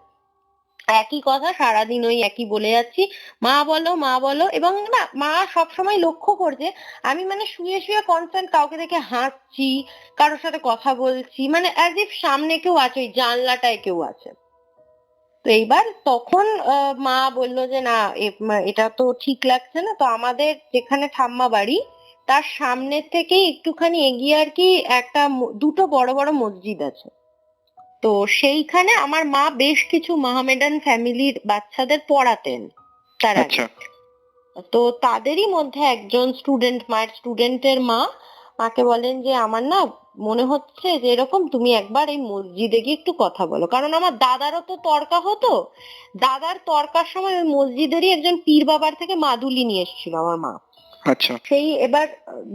একই কথা সারাদিন ওই একই বলে যাচ্ছি মা বলো মা বলো। এবং না মা সবসময় লক্ষ্য করছে আমি মানে শুয়ে শুয়ে কনস্ট্যান্ট কাউকে দেখে হাসছি, কারোর সাথে কথা বলছি, মানে অ্যাজ ইফ সামনে কেউ আছে, ওই জানলাটায় কেউ আছে। তো এইবার তখন মা বললো যে না এটা তো ঠিক লাগছে না। তো আমাদের যেখানে ঠাম্মা বাড়ি তার সামনে থেকেই একটুখানি এগিয়ে আর কি একটা দুটো বড় বড় মসজিদ আছে। তো সেইখানে আমার মা বেশ কিছু মোহামেডান ফ্যামিলির বাচ্চাদের পড়াতেন তার আগে। আচ্ছা। তো তাদেরই মধ্যে একজন মায়ের স্টুডেন্টের মা মাকে বলেন যে আমার না মনে হচ্ছে যে এরকম তুমি একবার এই মসজিদে গিয়ে একটু কথা বলো, কারণ আমার দাদারও তো তর্কা হতো, দাদার তর্কার সময় ওই মসজিদেরই একজন পীর বাবার থেকে মাদুলি নিয়ে এসেছিল আমার মা। আচ্ছা। সেই এবার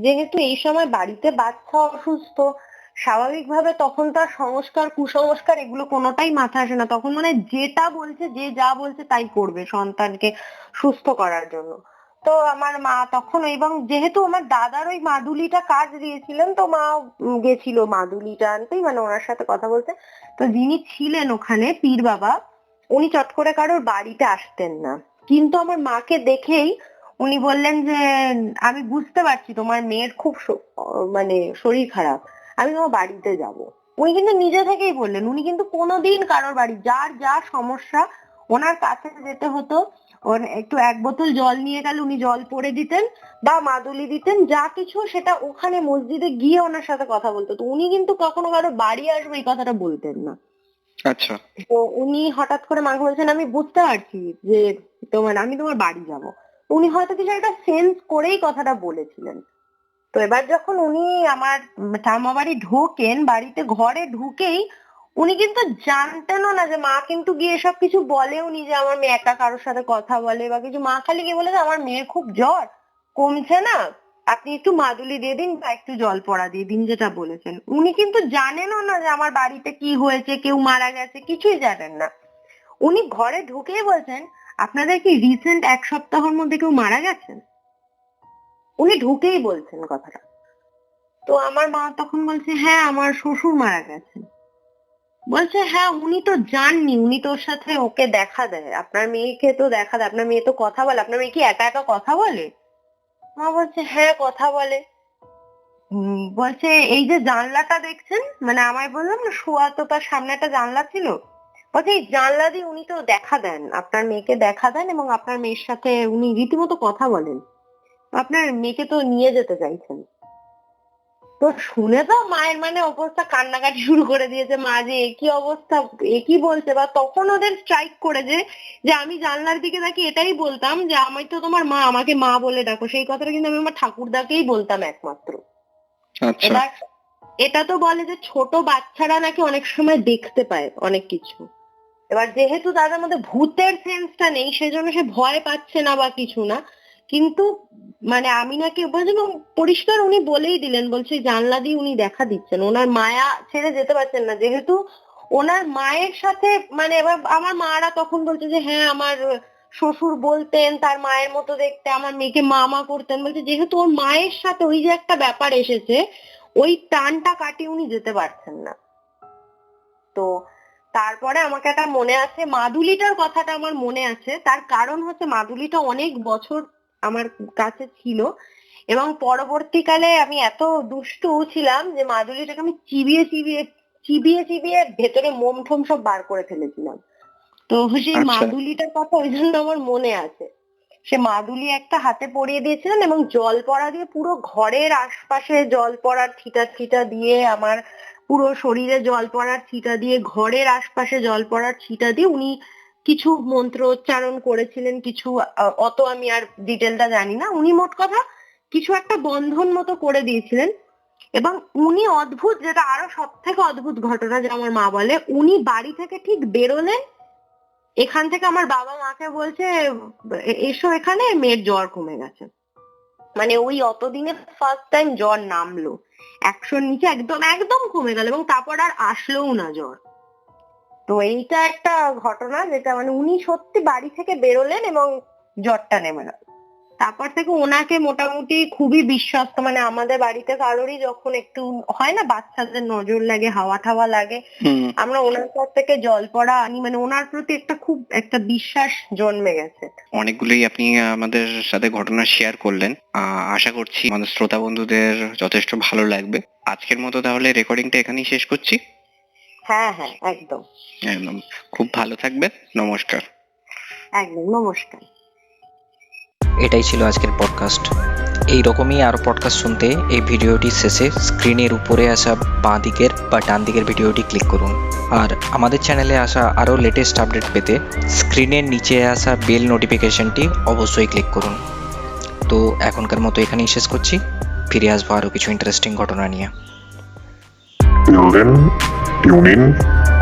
যেহেতু এই সময় বাড়িতে বাচ্চা অসুস্থ, স্বাভাবিকভাবে তখন তার সংস্কার কুসংস্কার এগুলো কোনোটাই মাথা আসে না, তখন মানে যেটা বলছে যে যা বলছে তাই করবে সন্তানকে সুস্থ করার জন্য। তো আমার মা তখন, এবং যেহেতু আমার দাদার ওই মাদুলিটা কাজ দিয়েছিলেন, তো মা গেছিল মাদুলিটা আনতেই, মানে ওনার সাথে কথা বলতে। তো যিনি ছিলেন ওখানে পীর বাবা, উনি চট করে কারোর বাড়িতে আসতেন না, কিন্তু আমার মাকে দেখেই উনি বললেন যে আমি বুঝতে পারছি তোমার মেয়ের খুব মানে শরীর খারাপ, আমি তোমার বাড়িতে যাব। উনি কিন্তু নিজে থেকেই বললেন, উনি কিন্তু কোনোদিন কারোর বাড়ি, যার যা সমস্যা ওনার কাছে যেতে হতো, ওর একটু এক বোতল জল নিয়ে গেলে উনি জল পরে দিতেন বা মাদুলি দিতেন, যা কিছু সেটা ওখানে মসজিদে গিয়ে ওনার সাথে কথা বলতো। তো উনি কিন্তু কখনো কারো বাড়ি আসবে এই কথাটা বলতেন না। আচ্ছা। তো উনি হঠাৎ করে মাকে বলছেন আমি বুঝতে পারছি যে আমি তোমার বাড়ি যাব। উনি হয়তো কিছু একটা সেন্স করেই কথাটা বলেছিলেন। তো এবার যখন উনি আমার ঠাম্মা বাড়ি ঢোকেন, বাড়িতে ঘরে ঢুকেই উনি কিন্তু জানতেনও না যে মা কিন্তু গিয়ে সব কিছু বলেও নি যে আমার মেয়ে একা কারোর সাথে কথা বলে বা কিছু। মা খালি গিয়ে বলে যে আমার মেয়ের খুব জ্বর, কমছে না, আপনি একটু মাদুলি দিয়ে দিন বা একটু জল পড়া দিয়ে দিন, যেটা বলেছেন। উনি কিন্তু জানেনও না যে আমার বাড়িতে কি হয়েছে, কেউ মারা গেছে, কিছুই জানেন না। উনি ঘরে ঢুকেই বলছেন আপনাদের কি রিসেন্ট 1 সপ্তাহের মধ্যে কেউ মারা গেছেন? উনি ঢুকেই বলছেন কথাটা। তো আমার মা তখন বলছে হ্যাঁ আমার শ্বশুর মারা গেছেন। বলছে হ্যাঁ উনি তো জাননি, উনি তো ওর সাথে ওকে দেখা দেয়, আপনার মেয়েকে তো দেখা দেয়, আপনার মেয়ে তো কথা বলে, আপনার মেয়ে কি একা একা কথা বলে? মা বলছে হ্যাঁ কথা বলে। বলছে এই যে জানলাটা দেখছেন, মানে আমায় বললাম না শোয়া, তো তার সামনে একটা জানলা ছিল, বলছে এই জানলা দিয়ে উনি তো দেখা দেন, আপনার মেয়েকে দেখা দেন এবং আপনার মেয়ের সাথে উনি রীতিমতো কথা বলেন, আপনার মেয়েকে তো নিয়ে যেতে চাইছেন। তো শুনে তো মায়ের মানে অবস্থা, কান্নাকাটি শুরু করে দিয়েছে। মা যে একই অবস্থা, একই বলছে, বা তখন ওদের স্ট্রাইক করেছে যে আমি জানলার দিকে তাকিয়ে এটাই বলতাম যে আমি তো তোমার মা, আমাকে মা বলে ডাকো। সেই কথাটা কিন্তু আমি আমার ঠাকুরদাকেই বলতাম একমাত্র। আচ্ছা। এবার এটা তো বলে যে ছোট বাচ্চারা নাকি অনেক সময় দেখতে পায় অনেক কিছু। এবার যেহেতু তাদের মধ্যে ভূতের সেন্সটা নেই সেজন্য সে ভয় পাচ্ছে না বা কিছু না, কিন্তু মানে আমি নাকি বলছি, পরিষ্কার উনি বলেই দিলেন, বলছে জানলা দিয়ে উনি দেখা দিচ্ছেন, ওনার মায়া ছেড়ে যেতে পারছেন না, যেহেতু ওনার মায়ের সাথে মানে। এবার আমার মারা তখন বলছে যে হ্যাঁ আমার শ্বশুর বলতেন তার মায়ের মতো দেখতে, আমার মেয়েকে মামা করতেন। বলছে যেহেতু ওর মায়ের সাথে ওই যে একটা ব্যাপার এসেছে, ওই টানটা কাটিয়ে উনি যেতে পারছেন না। তো তারপরে আমাকে একটা মনে আছে, মাদুলিটার কথাটা আমার মনে আছে। তার কারণ হচ্ছে মাদুলিটা অনেক বছর আমার কাছে ছিল এবং পরবর্তীকালে আমি এত দুষ্টু ছিলাম যে মাদুলিটাকে আমি চিবিয়ে চিবিয়ে চিবিয়ে চিবিয়ে ভেতরে মোম ঠোম সব বার করে ফেলেছিলাম। তো সেই আচ্ছা। মাদুলিটার কথা ওই জন্য আমার মনে আছে। সে মাদুলি একটা হাতে পরিয়ে দিয়েছিলেন এবং জল পড়া দিয়ে পুরো ঘরের আশপাশে জল পড়ার ছিটা ছিটা দিয়ে, আমার পুরো শরীরে জল পড়ার ছিটা দিয়ে, ঘরের আশপাশে জল পড়ার ছিটা দিয়ে উনি কিছু মন্ত্র উচ্চারণ করেছিলেন। কিছু অত আমি আর ডিটেলটা জানি না। উনি মোট কথা কিছু একটা বন্ধন মতো করে দিয়েছিলেন এবং উনি অদ্ভুত, যেটা আরো সব থেকে অদ্ভুত ঘটনা যে আমার মা বলে, উনি বাড়ি থেকে ঠিক বেরোলেন, এখান থেকে আমার বাবা মাকে বলছে এসো এখানে, মেয়ের জ্বর কমে গেছে। মানে ওই অতদিনে ফার্স্ট টাইম জ্বর নামলো, 100-র নিচে একদম একদম কমে গেল এবং তারপর আর আসলোও না জ্বর। তো এইটা একটা ঘটনা যেটা মানে উনি সত্যি বাড়ি থেকে বেরোলেন এবং জ্বরটা নেমে গেল। তারপর থেকে ওনাকে মোটামুটি খুবই বিশ্বস্ত, মানে আমাদের বাড়িতে কারোরই যখন একটু হয় না বাচ্চাদের নজর লাগে, হাওয়া টাওয়া লাগে, আমরা ওনার কাছ থেকে জল পড়া আনি, মানে ওনার প্রতি খুব একটা বিশ্বাস জন্মে গেছে। অনেকগুলোই আপনি আমাদের সাথে ঘটনা শেয়ার করলেন। আশা করছি আমাদের শ্রোতা বন্ধুদের যথেষ্ট ভালো লাগবে। আজকের মতো তাহলে রেকর্ডিংটা এখানেই শেষ করছি। হ্যাঁ হ্যাঁ একদম একদম। খুব ভালো থাকবেন। নমস্কার। একদম নমস্কার। এটাই ছিল আজকের পডকাস্ট। এই রকমই আরও পডকাস্ট শুনতে এই ভিডিওটির শেষে স্ক্রিনের উপরে আসা বাঁ দিকের বা ডান দিকের ভিডিওটি ক্লিক করুন। আর আমাদের চ্যানেলে আসা আরও লেটেস্ট আপডেট পেতে স্ক্রিনের নিচে আসা বেল নোটিফিকেশনটি অবশ্যই ক্লিক করুন। তো এখনকার মতো এখানেই শেষ করছি, ফিরে আসবো আরও কিছু ইন্টারেস্টিং ঘটনা নিয়ে। Tune in,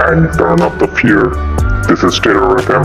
and turn up the fear. This is Terror FM.